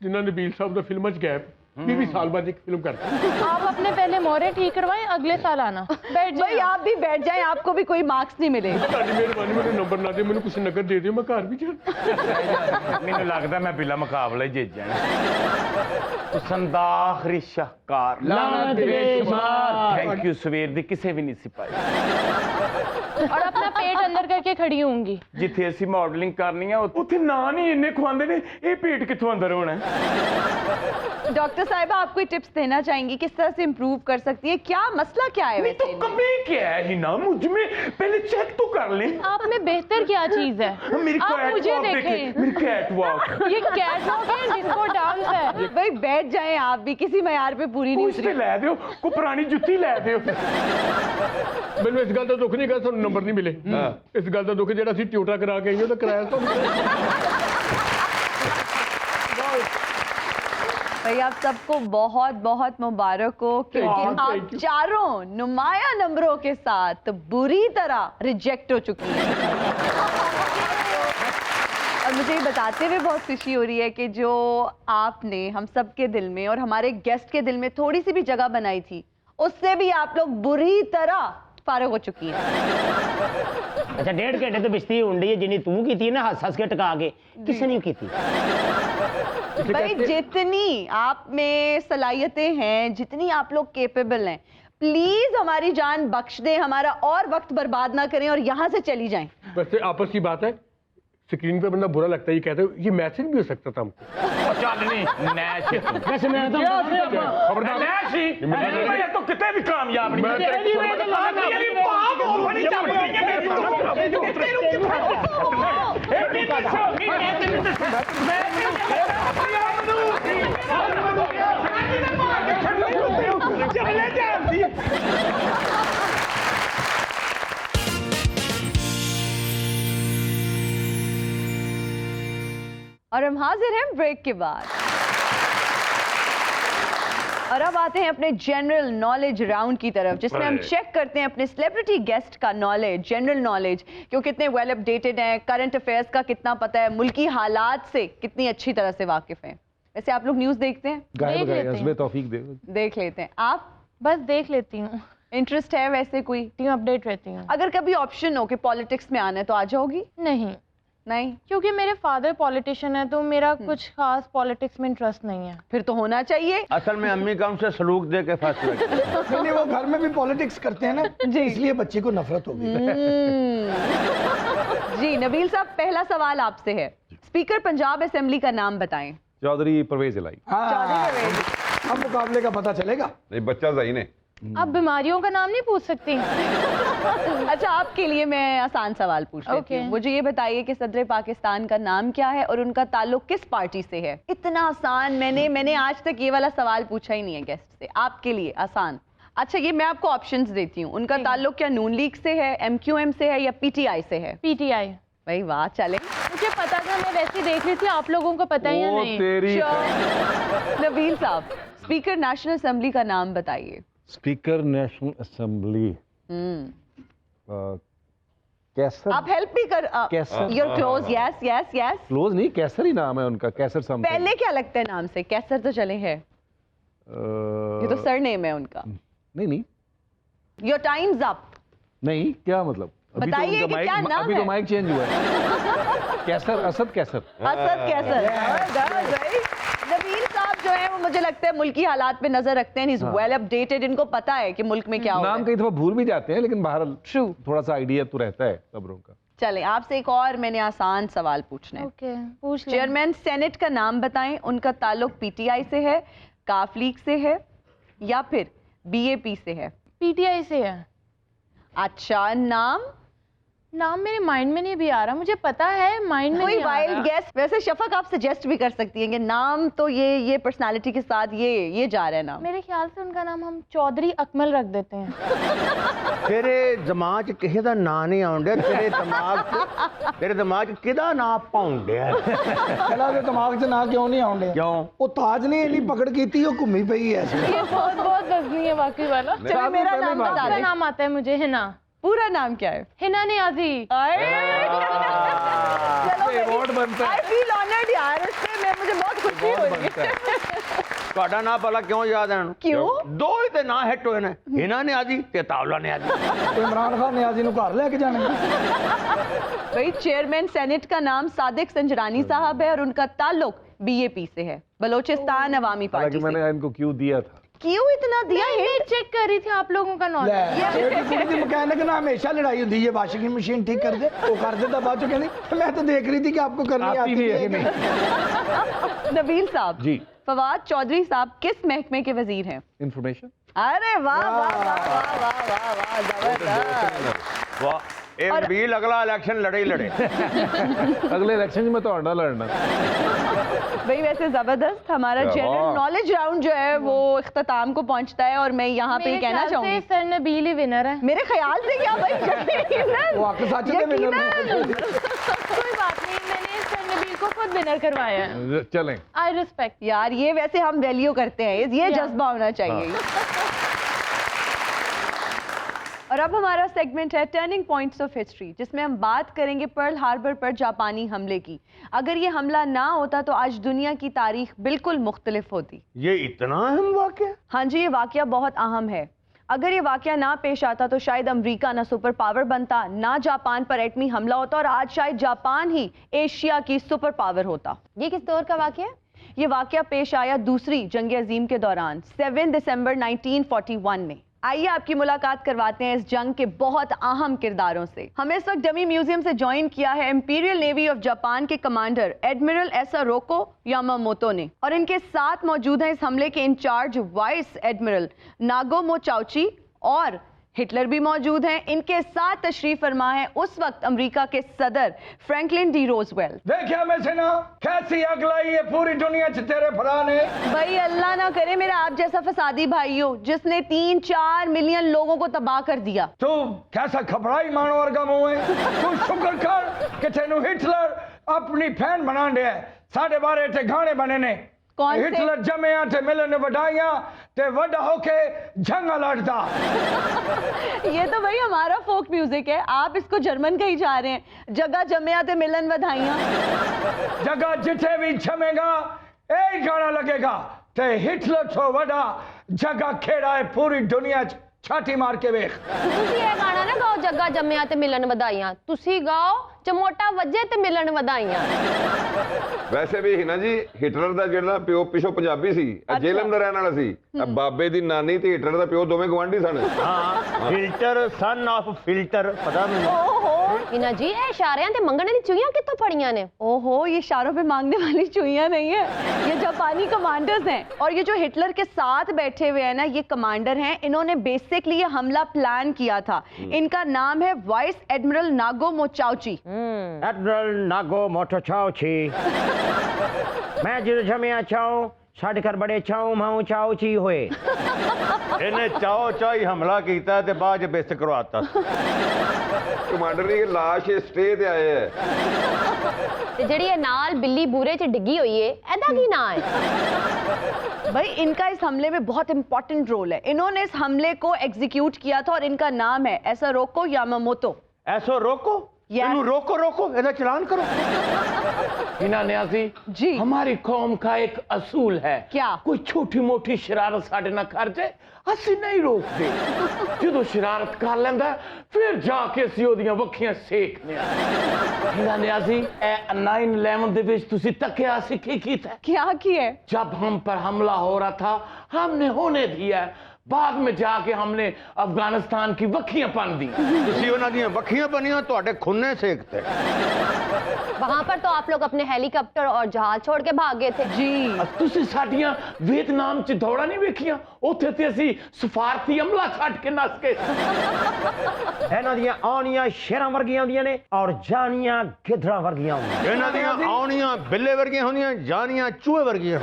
जिन्ना नबील साहब का फिल्म च गैप। 20 साल बाद एक फिल्म करता। आप अपने पहले मोहरे ठीक करवाएं, अगले साल आना। बैठ भाई जाओ। आप भी बैठ जाएं, आपको भी कोई मार्क्स नहीं मिलेगा। ਤੁਹਾਡੀ ਮਿਹਰਬਾਨੀ, ਮੈਨੂੰ ਨੰਬਰ ਨਾ ਦੇ, ਮੈਨੂੰ ਕੁਛ ਨਗਦ ਦੇ ਦਿਓ, ਮੈਂ ਘਰ ਵੀ ਜਾ। ਮੈਨੂੰ ਲੱਗਦਾ ਮੈਂ ਬਿਲਾ ਮੁਕਾਬਲਾ ਹੀ ਜਿੱਤ ਜਾਣਾ। ਪਸੰਦ ਆਖਰੀ ਸ਼ਾਹਕਾਰ ਲਾਨਤ ਬੇਸ਼ੁਮਾਰ। ਥੈਂਕ ਯੂ, ਸਵੇਰ ਦੀ ਕਿਸੇ ਵੀ ਨਹੀਂ ਸੀ ਪਾਈ। और अपना पेट अंदर करके खड़ी होंगी। ਜਿੱਥੇ ਅਸੀਂ ਮਾਡਲਿੰਗ ਕਰਨੀ ਆ ਉੱਥੇ ਨਾਂ ਨਹੀਂ ਇੰਨੇ ਖਵਾਉਂਦੇ ਨੇ, ਇਹ ਪੇਟ ਕਿੱਥੋਂ ਅੰਦਰ ਹੋਣਾ ਹੈ? डॉक्टर साहिबा आप कोई टिप्स देना चाहेंगी, किस तरह से इम्प्रूव कर सकती है? क्या मसला क्या है नहीं वैसे तो कभी क्या है ही ना, मुझ में पहले चेक तो कर ले। आप में बेहतर क्या चीज है? मेरी आप कैट मुझे वॉक देखें। देखे, मेरी कैट वॉक। ये कैट वॉक है, डिस्को डांस है। भाई बैठ जाएं, आप भी किसी मयार पे पूरी नहीं कुछ उतरी। ते लै दियो, को पुरानी जुत्ती लै दियो। ਮੈਨੂੰ ਇਸ ਗੱਲ ਦਾ ਦੁੱਖ ਨਹੀਂ ਗਾ ਤੁਹਾਨੂੰ ਨੰਬਰ ਨਹੀਂ ਮਿਲੇ। ਇਸ ਗੱਲ ਦਾ ਦੁੱਖ ਜਿਹੜਾ ਅਸੀਂ ਟਿਊਟਰ ਕਰਾ ਕੇ ਆਈਏ ਉਹਦਾ ਕਿਰਾਇਆ ਤੁਹਾਨੂੰ। भाई आप सबको बहुत बहुत मुबारक हो, क्योंकि आप चारों नुमाया नंबरों के साथ बुरी तरह रिजेक्ट हो चुकी हैं। और मुझे ये बताते हुए बहुत खुशी हो रही है कि जो आपने हम सब के दिल में और हमारे गेस्ट के दिल में थोड़ी सी भी जगह बनाई थी, उससे भी आप लोग बुरी तरह फारग हो चुकी हैं। अच्छा 1.5 घंटे तो बिस्ती उंडी है जिन्नी तू की थी ना, हंस हंस के टका के, किसी नहीं की थी। भाई जितनी आप में सलाहियतें हैं, जितनी आप लोग केपेबल हैं, प्लीज हमारी जान बख्श दें, हमारा और वक्त बर्बाद ना करें और यहाँ से चली जाएं। वैसे आपस की बात है, स्क्रीन पे बंदा बुरा लगता है, ये कहते हो ये मैसेज भी हो सकता था हमको। चल नहीं मैच वैसे मैं तो खबरदार मैच ही ये तो कितने भी कामयाब नहीं। मेरी बात और बड़ी चल रही है मेरी चले जाती। और हम हाजिर हैं ब्रेक के बाद। और अब आते हैं अपने जनरल नॉलेज राउंड की तरफ, जिसमें हम चेक करते हैं अपने सेलिब्रिटी गेस्ट का नॉलेज, जनरल नॉलेज, कि वो कितने वेल अपडेटेड हैं, करंट अफेयर्स का कितना पता है, मुल्की हालात से कितनी अच्छी तरह से वाकिफ हैं। वैसे आप लोग न्यूज़ देखते हैं? देख लेते हैं। तौफीक दे। देख लेते हैं। आप? बस देख लेती हूँ, इंटरेस्ट है वैसे कोई? अपडेट रहती हूँ। अगर कभी ऑप्शन हो कि पॉलिटिक्स में आना है तो आ जाओगी? नहीं नहीं, क्योंकि मेरे फादर पॉलिटिशियन है, तो मेरा कुछ खास पॉलिटिक्स में इंटरेस्ट नहीं है। फिर तो होना चाहिए। असल में अम्मी का हमसे सलूक दे के फैसला किया। नहीं वो घर में भी पॉलिटिक्स करते हैं ना, इसलिए बच्ची को नफरत हो गई। जी नबील साहब, पहला सवाल आपसे है, स्पीकर पंजाब असेंबली का नाम बताएं। चौधरी परवेज इलाई। हाँ, अब मुकाबले का पता चलेगा। नहीं बच्चा सही ने। आप बीमारियों का नाम नहीं पूछ सकती? अच्छा आपके लिए मैं आसान सवाल पूछ लेती हूँ। मुझे ये बताइए कि सदर पाकिस्तान का नाम क्या है और उनका ताल्लुक किस पार्टी से है? इतना आसान मैंने आज तक ये वाला सवाल पूछा ही नहीं है गेस्ट से, आपके लिए आसान। अच्छा ये मैं आपको ऑप्शंस देती हूँ, उनका ताल्लुक क्या नून लीग से है, MQM से है या PTI से है? PTI। भाई वाह, चले। मुझे पता था, मैं वैसे देख रही थी, आप लोगों को पता ही या नहीं? तेरी नबील साहब, स्पीकर नेशनल असेंबली का नाम बताइए। स्पीकर नेशनल असेंबली कैसर। आप हेल्प भी कर। कैसर। You're close, yes, yes, yes. Close नहीं, कैसर ही नाम है उनका, कैसर समथिंग। पहले क्या लगता है नाम से? कैसर तो चले है, ये तो सरनेम है उनका। नहीं Your time's up. नहीं, क्या मतलब? बताइए कि क्या नाम अभी है? तो माइक चेंज हुआ है। कैसर, असद कैसर। असद कैसर। नबील साहब जो है वो मुझे लगता है मुल्की हालात पे नजर रखते हैं, इज वेल अपडेटेड, इनको पता है कि मुल्क में क्या हो रहा नाम है। कई दफा भूल भी जाते हैं, लेकिन बाहर True. थोड़ा सा आइडिया तो रहता है खबरों का। चलें, आपसे एक और मैंने आसान सवाल पूछना है। ओके, पूछ लें। चेयरमैन सेनेट का नाम बताएं, उनका ताल्लुक पीटीआई से है, काफ लीग से है या फिर बीएपी से है? पीटीआई से है। अच्छा, नाम मेरे माइंड में नहीं भी आ रहा, मुझे पता है माइंड में कोई नहीं आ वाइल्ड रहा। गेस? वैसे शफक आप सजेस्ट भी कर सकती हैं कि नाम तो ये पर्सनालिटी के साथ ये जा रहा है नाम। मेरे ख्याल से उनका नाम हम चौधरी अकमल रख देते हैं। तेरे दिमाग च किसी दा नाम नहीं आउंदे, तेरे दिमाग च किदा नाम पाउंदे चला के दिमाग च ना क्यों नहीं आउंदे? क्यों? वो ताज ने इन्नी पकड़ कीती, वो घूमी पई है। ये बहुत वजनी है वाकई वाला। चलो मेरा नाम बता आपका दें। नाम आता है मुझे, हिना। पूरा नाम क्या है? हिना नियाजी। अवार्ड बनता है। I feel honored यार, इससे मुझे बहुत खुशी हुई। ਤੁਹਾਡਾ ਨਾਂ ਭਲਾ ਕਿਉਂ ਯਾਦ ਹੈ? क्यों? ਦੋ ਹੀ ਤੇ ਨਾਂ ਹਿੱਟ ਹੋਏ ਨੇ, ਇਹਨਾਂ ਨੇ ਆਜੀ ਤੇ ਤਾਵਲਾ ਨੇ ਆਜੀ। इमरान खान नियाजी नु घर लेके जाने। भाई चेयरमैन सेनेट का नाम सादिक संजरानी साहब है और उनका ताल्लुक बीएपी से है, बलोचिस्तान अवामी पार्टी हालांकि मैंने से। इनको क्यों दिया था। क्यों इतना दिया मैं हिट? चेक कर रही थी आप लोगों का नॉलेज। मैकेनिक ना हमेशा लड़ाई होती है, वाशिंग मशीन ठीक कर दे, वो कर देता बाद चो कहनी मैं तो देख रही थी कि आपको करनी आती भी है कि नहीं। नबील साहब जी। फवाद चौधरी साहब किस महकमे के वजीर हैं? इंफॉर्मेशन। अरे वाह वाह वाह वाह वाह वाह वाह, जबरदस्त। ਵਾਹ, ਇਹ ਨਬੀਲ ਅਗਲਾ ਇਲੈਕਸ਼ਨ ਲੜੇ ਹੀ ਲੜੇ। अगले इलेक्शन में तो अंडा लड़ना। भाई वैसे जबरदस्त हमारा क्या जनरल बात। नॉलेज राउंड जो है वो इख्तिताम को पहुंचता है और मैं यहाँ पे मेरे कहना ख्याल चाहूंगी, से सर नबील ही विनर है। मेरे ख्याल से क्या भाई, वो आपके साथ चलते मिलने यकीनन। कोई बात नहीं, मैंने सर नबील को खुद विनर करवाया है। चलें। I respect. यार ये वैसे हम वैल्यू करते हैं, ये जज्बा होना चाहिए। और अब हमारा सेगमेंट है टर्निंग पॉइंट्स ऑफ हिस्ट्री, जिसमें हम बात करेंगे पर्ल हार्बर पर जापानी हमले की। अगर ये हमला ना होता तो आज दुनिया की तारीख बिल्कुल मुख्तलिफ होती। ये इतना अहम वाकया? हाँ जी, ये वाकया बहुत अहम है। अगर ये वाकया ना पेश आता तो शायद अमेरिका ना सुपर पावर बनता, ना जापान पर एटमी हमला होता और आज शायद जापान ही एशिया की सुपर पावर होता। ये किस दौर का वाकया है? ये वाकया पेश आया दूसरी जंग अजीम के दौरान 7 दिसंबर 1941 में। आइए आपकी मुलाकात करवाते हैं इस जंग के बहुत अहम किरदारों से। हमें इस वक्त डमी म्यूजियम से ज्वाइन किया है इंपीरियल नेवी ऑफ जापान के कमांडर एडमिरल एसारोको यामामोतो ने, और इनके साथ मौजूद हैं इस हमले के इंचार्ज वाइस एडमिरल नागोमो चाउची, और हिटलर भी मौजूद हैं। इनके साथ तशरीफ फरमा है उस वक्त अमेरिका के सदर फ्रैंकलिन डी रोजवेल्ट। देखिया मैं से ना कैसी आग लाई है पूरी दुनिया च तेरे भरा ने। भाई अल्लाह ना करे मेरा आप जैसा फसादी भाई हो जिसने 3-4 मिलियन लोगों को तबाह कर दिया। तू कैसा खबराई मानो वर्गा मुंह है। तू शुक्र कर कि तेनू हिटलर अपनी फैन बना दे। साढ़े बारे ते गाने बने ने। कौन से? हिटलर जमिया ते मिलन वडाइया ते वडा होके जंग लड़दा। ये तो भाई हमारा फोक म्यूजिक है, आप इसको जर्मन का ही जा रहे हैं। जगह जमिया ते मिलन वधाइयां। जगह जिथे भी जमेगा यही गाना लगेगा ते हिटलर तो वडा जगह खेड़ा है पूरी दुनिया च। छाती मार के वेख। ਤੁਸੀਂ ਇਹ ਗਾਣਾ ਨਾ ਗਾਓ, ਜੱਗਾ ਜੰਮਿਆ ਤੇ ਮਿਲਣ ਵਧਾਈਆਂ। ਤੁਸੀਂ ਗਾਓ ਚਮੋਟਾ ਵੱਜੇ ਤੇ ਮਿਲਣ ਵਧਾਈਆਂ। ਵੈਸੇ ਵੀ ਹਿਨਾ ਜੀ ਹਿਟਲਰ ਦਾ ਜਿਹੜਾ ਪਿਓ ਪਿਛੋ ਪੰਜਾਬੀ ਸੀ, ਜੇਲਮ ਦਾ ਰਹਿਣ ਵਾਲਾ ਸੀ। ਬਾਬੇ ਦੀ ਨਾਨੀ ਤੇ ਹਿਟਲਰ ਦਾ ਪਿਓ ਦੋਵੇਂ ਗਵਾਂਢੀ ਸਨ। ਹਾਂ, ਫਿਲਟਰ ਸਨ ਆਫ ਫਿਲਟਰ, ਪਤਾ ਮੈਨੂੰ। ओहो हिना जी ਇਹ ਇਸ਼ਾਰਿਆਂ ਤੇ ਮੰਗਣੇ ਦੀ ਚੂਈਆਂ ਕਿੱਥੋਂ ਫੜੀਆਂ ਨੇ? ओहो, ये इशारों पे मांगने वाली चुईयां नहीं है, ये जापानी कमांडर्स हैं। और ये जो हिटलर के साथ बैठे हुए हैं ना, ये कमांडर हैं। इन्होंने बेसिकली ये हमला प्लान किया था। इनका नाम है वाइस एडमिरल नागोमो चाउची। एडमिरल नागोमोटो चाउची। मैं जो जमिया चाहूँ छड़ कर बड़े चाऊ माऊ चाऊ ची होए ਇਹਨੇ ਚਾਓ ਚਾਈ ਹਮਲਾ ਕੀਤਾ ਤੇ ਬਾਅਦ ਚ ਬੇਇੱਜ਼ਤ ਕਰਵਾਤਾ ਕਮਾਂਡਰ ਦੀ ਲਾਸ਼ ਸਟੇ ਤੇ ਆਏ ਹੈ ਤੇ ਜਿਹੜੀ ਇਹ ਨਾਲ ਬਿੱਲੀ ਬੂਰੇ 'ਚ ਡਿੱਗੀ ਹੋਈ ਏ ਇਹਦਾ ਕੀ ਨਾਂ है? भाई इनका इस हमले में बहुत इंपॉर्टेंट रोल है। इन्होंने इस हमले को एग्जीक्यूट किया था और इनका नाम है एसारोको यामामोतो। ਐਸੋ ਰੋਕੋ Yes. ਇਹਨੂੰ ਰੋਕੋ ਰੋਕੋ ਇਹਦਾ ਚਲਾਨ ਕਰੋ हिना न्याजी जी। हमारी कौम का एक असूल है क्या? कोई छोटी मोटी शरारत साडे ना कर जाए ਅਸੀਂ नहीं रोकते ਜਦੋਂ ਸ਼ਰਾਰਤ ਕਰ ਲੈਂਦਾ ਫਿਰ ਜਾ ਕੇ ਅਸੀਂ ਉਹਦੀਆਂ ਵੱਖੀਆਂ ਸੇਕਦੇ ਆ हिना न्याजी ਇਹ 9/11 ਦੇ ਵਿੱਚ ਤੁਸੀਂ ਤੱਕਿਆ ਸੀ ਕੀ ਕੀਤਾ क्या किया है? जब हम पर हमला हो रहा था हमने होने दिया बाद में जाके हमने अफगानिस्तान की वक्खियां पन दी ਤੁਸੀਂ ਉਹਨਾਂ ਦੀਆਂ ਵੱਖੀਆਂ ਬਣੀਆਂ ਤੁਹਾਡੇ ਖੁੰਨੇ ਸੇਕਤੇ वहां पर तो आप लोग अपने हेलीकॉप्टर और जहाज छोड़ के भाग गए थे जी। ਤੁਸੀਂ ਸਾਡੀਆਂ ਵਿetnam ਚ ਦੌੜਾ ਨਹੀਂ ਵੇਖੀਆਂ ਉੱਥੇ ਤੇ ਅਸੀਂ ਸਫਾਰਤੀ ਹਮਲਾ ਛੱਡ ਕੇ ਨੱਸ ਕੇ ਇਹਨਾਂ ਦੀਆਂ ਆਉਣੀਆਂ ਸ਼ੇਰਾਂ ਵਰਗੀਆਂ ਹੁੰਦੀਆਂ ਨੇ ਔਰ ਜਾਣੀਆਂ ਗਿੱਦੜਾਂ ਵਰਗੀਆਂ ਹੁੰਦੀਆਂ ਇਹਨਾਂ ਦੀਆਂ ਆਉਣੀਆਂ ਬਿੱਲੇ ਵਰਗੀਆਂ ਹੁੰਦੀਆਂ ਜਾਣੀਆਂ ਚੂਹੇ ਵਰਗੀਆਂ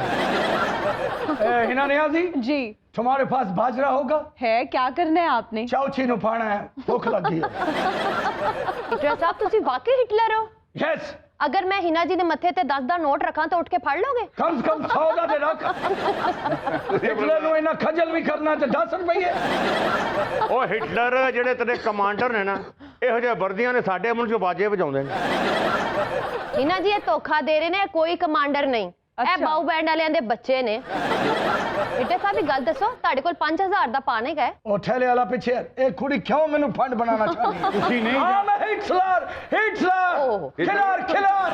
हिना न्याजी जी तुम्हारे पास बाजरा होगा? है, क्या करना है आपने? चाउची नु पाना है, भूख लगी है। हिटलर साहब ਤੁਸੀਂ वाकई हिटलर हो? यस। अगर मैं हिना जी ਦੇ ਮੱਥੇ ਤੇ 10 ਦਾ ਨੋਟ ਰੱਖਾਂ ਤਾਂ ਉੱਠ ਕੇ ਫੜ ਲੋਗੇ? कम से कम 100 का दे रख। हिटलर नु इना खजल भी करना ते 10 रुपए। ਉਹ ਹਿਟਲਰ ਜਿਹੜੇ ਤੇਰੇ ਕਮਾਂਡਰ ਨੇ ਨਾ ਇਹੋ ਜਿਹੇ ਵਰਦੀਆਂ ਨੇ ਸਾਡੇ ਮੁਲਕ 'ਚ ਬਾਜੇ ਵਜਾਉਂਦੇ ਨੇ हिना जी ਇਹ ਧੋਖਾ ਦੇ ਰਹੇ ਨੇ ਕੋਈ ਕਮਾਂਡਰ ਨਹੀਂ ਇਹ ਬਾਊ ਬੈਂਡ ਵਾਲਿਆਂ ਦੇ ਬੱਚੇ ਨੇ हिटलर ਸਾਹਿਬ एक गल दसो ਤੁਹਾਡੇ ਕੋਲ 5000 ਦਾ ਪਾਣੇ ਹੈ ओ ठेले वाला पीछे एक कुड़ी क्यों मेनू फंड बनाना चाहती है? ਤੁਸੀਂ ਨਹੀਂ हां मैं हिटलर हिटलर खिलार खिलार।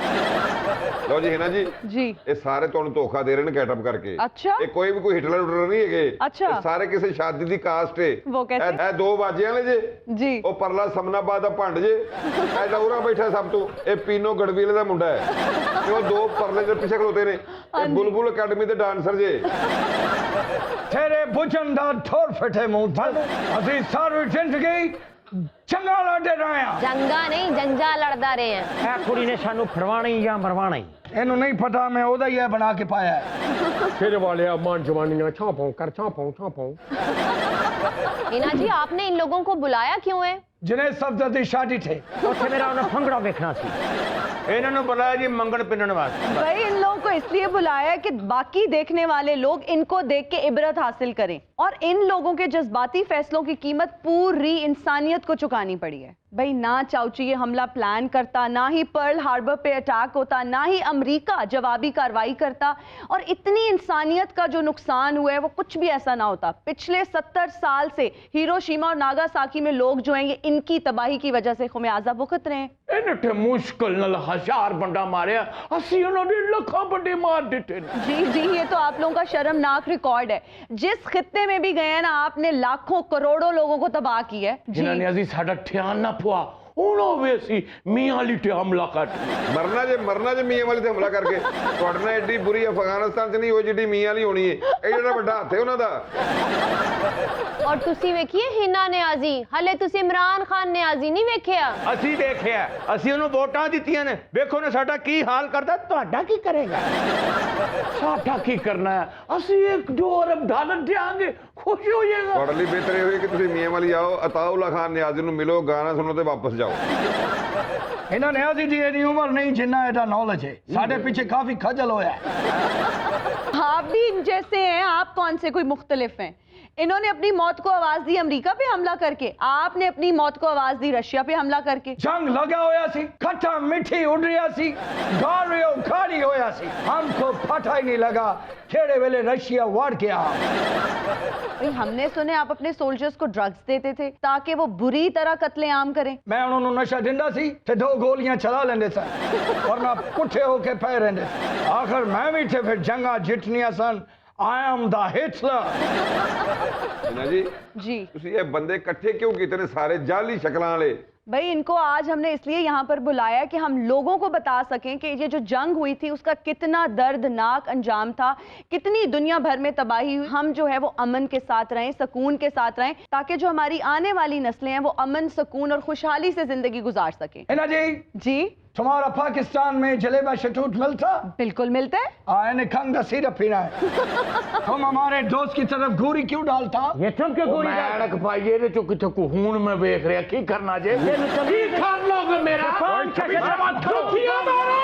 ਲਓ ਜੀ ਹਿਨਾ ਜੀ जी ਇਹ ਸਾਰੇ ਤੁਹਾਨੂੰ ਧੋਖਾ ਦੇ ਰਹੇ ਨੇ ਗੈਟਅਪ ਕਰਕੇ अच्छा। ਇਹ ਕੋਈ ਵੀ ਕੋਈ ਹਿਟਲਰ ਹੁਟਲਰ ਨਹੀਂ ਹੈਗੇ ਅੱਛਾ। ਇਹ ਸਾਰੇ ਕਿਸੇ ਸ਼ਾਦੀ ਦੀ ਕਾਸਟ ਏ वो कैसे? ਇਹ ਦੋ ਬਾਜਿਆਂ ਵਾਲੇ ਜੇ जी ਉਹ ਪਰਲਾ ਸਮਨਾਬਾਦ ਦਾ ਭੰਡ ਜੇ ਇਹ ਲੌਰਾ ਬੈਠਾ ਸਭ ਤੋਂ ਇਹ ਪੀਨੋ ਗੜਵੀਲੇ ਦਾ ਮੁੰਡਾ ਹੈ ਤੇ ਉਹ ਦੋ ਪਰਲੇ ਦੇ ਪਿੱਛੇ ਖਲੋਤੇ ਨੇ ਇਹ ਬੁਲਬੁਲ ਅਕੈਡਮੀ ਦੇ ਡਾਂਸਰ ਜੇ तेरे बुचनदार ठोर फटे मुंह पर ਅਸੀਂ ਸਾਰੀ ਜ਼ਿੰਦਗੀ ਚੰਗਾ ਲੜਦੇ ਰਹੇ ਆ। ਜੰਗਾ ਨਹੀਂ ਜੰਜਾ ਲੜਦਾ ਰਹੇ ਆ ਇਹ ਕੁੜੀ ਨੇ ਸਾਨੂੰ ਫੜਵਾਣਾ ਹੀ ਜਾਂ ਮਰਵਾਣਾ ਹੀ ਇਹਨੂੰ ਨਹੀਂ ਪਤਾ ਮੈਂ ਉਹਦਾ ਹੀ ਇਹ ਬਣਾ ਕੇ ਪਾਇਆ ਹੈ। फिर वाले अमान जवानियां छापों कर छापों हिना जी आपने इन लोगों को बुलाया क्यों है? जिन्हें सफदरदी शादी थे ਉੱਥੇ ਮੇਰਾ ਉਹਨੇ ਫੰਗੜਾ ਵੇਖਣਾ ਸੀ ਇਹਨਾਂ ਨੂੰ ਬੁਲਾਇਆ ਜੀ ਮੰਗਣ ਪਿੰਨਣ ਵਾਸਤੇ भाई इन लोगों को इसलिए बुलाया कि बाकी देखने वाले लोग इनको देख के इबरत हासिल करें और इन लोगों के जज्बाती फैसलों की कीमत पूरी इंसानियत को चुकानी पड़ी है। भाई ना चाउची ये हमला प्लान करता, ना ही पर्ल हार्बर पे अटैक होता, ना ही अमेरिका जवाबी कार्रवाई करता और इतनी इंसानियत का जो नुकसान हुआ है वो कुछ भी ऐसा ना होता। पिछले 70 साल से हिरोशिमा और नागासाकी में लोग जो हैं ये इनकी तबाही की वजह से खुमियाजा भुगत रहे हैं। ਇਹਨੇ ਤੇ ਮੁਸ਼ਕਲ ਨਾਲ 1000 ਬੰਦਾ ਮਾਰਿਆ ਅਸੀਂ ਉਹਨਾਂ ਦੇ ਲੱਖਾਂ ਬੰਦੇ ਮਾਰ ਦਿੱਤੇ ਨੇ जी जी ये तो आप लोगों का शर्मनाक रिकॉर्ड है। जिस खित्ते में भी गए हैं ना आपने लाखों करोड़ों लोगों को तबाह किया है। ਜਿਨ੍ਹਾਂ ਨੇ ਅਸੀਂ ਸਾਡਾ ਧਿਆਨ ਨਾ ਪਵਾ ਉਹਨਾਂ ਵੀ ਅਸੀਂ ਮੀਆਂ ਵਾਲੀ ਤੇ ਹਮਲਾ ਕਰ ਮਰਨਾ ਜੇ ਮੀਆਂ ਵਾਲੀ ਤੇ ਹਮਲਾ ਕਰਕੇ ਤੁਹਾਡੇ ਨਾਲ ਐਡੀ ਬੁਰੀ ਅਫਗਾਨਿਸਤਾਨ 'ਚ ਨਹੀਂ ਹੋਈ ਜਿੱਡੀ ਮੀਆਂ ਵਾਲੀ ਹੋਣੀ ਹੈ ਇਹ ਜਿਹੜਾ ਵੱਡਾ ਹੱਥ ਹੈ ਉਹਨਾਂ ਦਾ और ਤੁਸੀਂ ਵੇਖੀਏ हिना ਨਿਆਜ਼ੀ ਹਲੇ ਤੁਸੀਂ ਇਮਰਾਨ ਖਾਨ ਨਿਆਜ਼ੀ ਨਹੀਂ ਵੇਖਿਆ ਅਸੀਂ ਦੇਖਿਆ ਅਸੀਂ ਉਹਨੂੰ ਵੋਟਾਂ ਦਿੱਤੀਆਂ ਨੇ ਵੇਖੋ ਨੇ ਸਾਡਾ ਕੀ ਹਾਲ ਕਰਦਾ ਤੁਹਾਡਾ ਕੀ ਕਰੇਗਾ ਸਾਡਾ ਕੀ ਕਰਨਾ ਹੈ ਅਸੀਂ $1 ਅਰਬ ਦਿਆਂਗੇ ਖੁਸ਼ ਹੋ ਜਾਏਗਾ ਤੁਹਾਡੇ ਲਈ ਬਿਹਤਰ ਇਹ ਹੋਈ ਕਿ ਤੁਸੀਂ ਮੀਆਂ ਵਾਲੀ ਆਓ ਅਤਾਉਲਾ ਖਾਨ ਨਿਆਜ਼ੀ ਨੂੰ ਮਿਲੋ ਗਾਣਾ ਸੁਣੋ ਤੇ ਵਾਪਸ ਜਾਓ ਇਹਨਾਂ ਨੇ ਅਸੀਂ ਦੀ ਇਹਦੀ ਉਮਰ ਨਹੀਂ ਜਿੰਨਾ ਇਹਦਾ ਨੌਲੇਜ ਹੈ ਸਾਡੇ ਪਿੱਛੇ ਕਾਫੀ ਖਜਲ ਹੋਇਆ ਹੈ। आप भी इन जैसे हैं, आप कौन से कोई मुख्तलिफ हैं? इन्होंने अपनी मौत को आवाज दी अमेरिका पे हमला करके, आपने अपनी मौत को आवाज दी रशिया पे हमला करके। जंग लगा होया सी खट्टा मीठी उड़ रहा सी गारियो खाड़ी होया सी हमको पता ही नहीं लगा खेड़े वेले रशिया वाड़ के आ भाई हमने सुने आप अपने सोल्जर्स को ड्रग्स देते थे ताकि वो बुरी तरह कत्लेआम करें। मैं उन्होंने नशा दिंदा सी ते 2 गोलियां चला लेंदे सन वरना पुठे होके पै रहंदे आखिर मैं भी थे फिर जंगा जितनियां सन आई एम द हिटलर ਹਿਨਾ ਜੀ जी ਤੁਸੀਂ ਇਹ ਬੰਦੇ ਇਕੱਠੇ ਕਿਉਂ ਕੀਤੇ ਨੇ ਸਾਰੇ ਜਾਲੀ ਸ਼ਕਲਾਂ ਵਾਲੇ भाई इनको आज हमने इसलिए यहाँ पर बुलाया कि हम लोगों को बता सकें कि ये जो जंग हुई थी उसका कितना दर्दनाक अंजाम था, कितनी दुनिया भर में तबाही हुई। हम जो है वो अमन के साथ रहें, सुकून के साथ रहें ताकि जो हमारी आने वाली नस्लें हैं वो अमन, सुकून और खुशहाली से जिंदगी गुजार सकें। हिना जी जी तुम्हारा पाकिस्तान में जलेबा शटूट मिलता? बिल्कुल मिलता है। आने खंग का सिरप पीना है। तुम हमारे दोस्त की तरफ गोरी क्यों डालता? ये तुम क्यों गोली डाल? मैडक भाई ये चो किथे खून में देख रहा की करना जे की कर लोगे मेरा कौन सा शराब? दुखिया मारो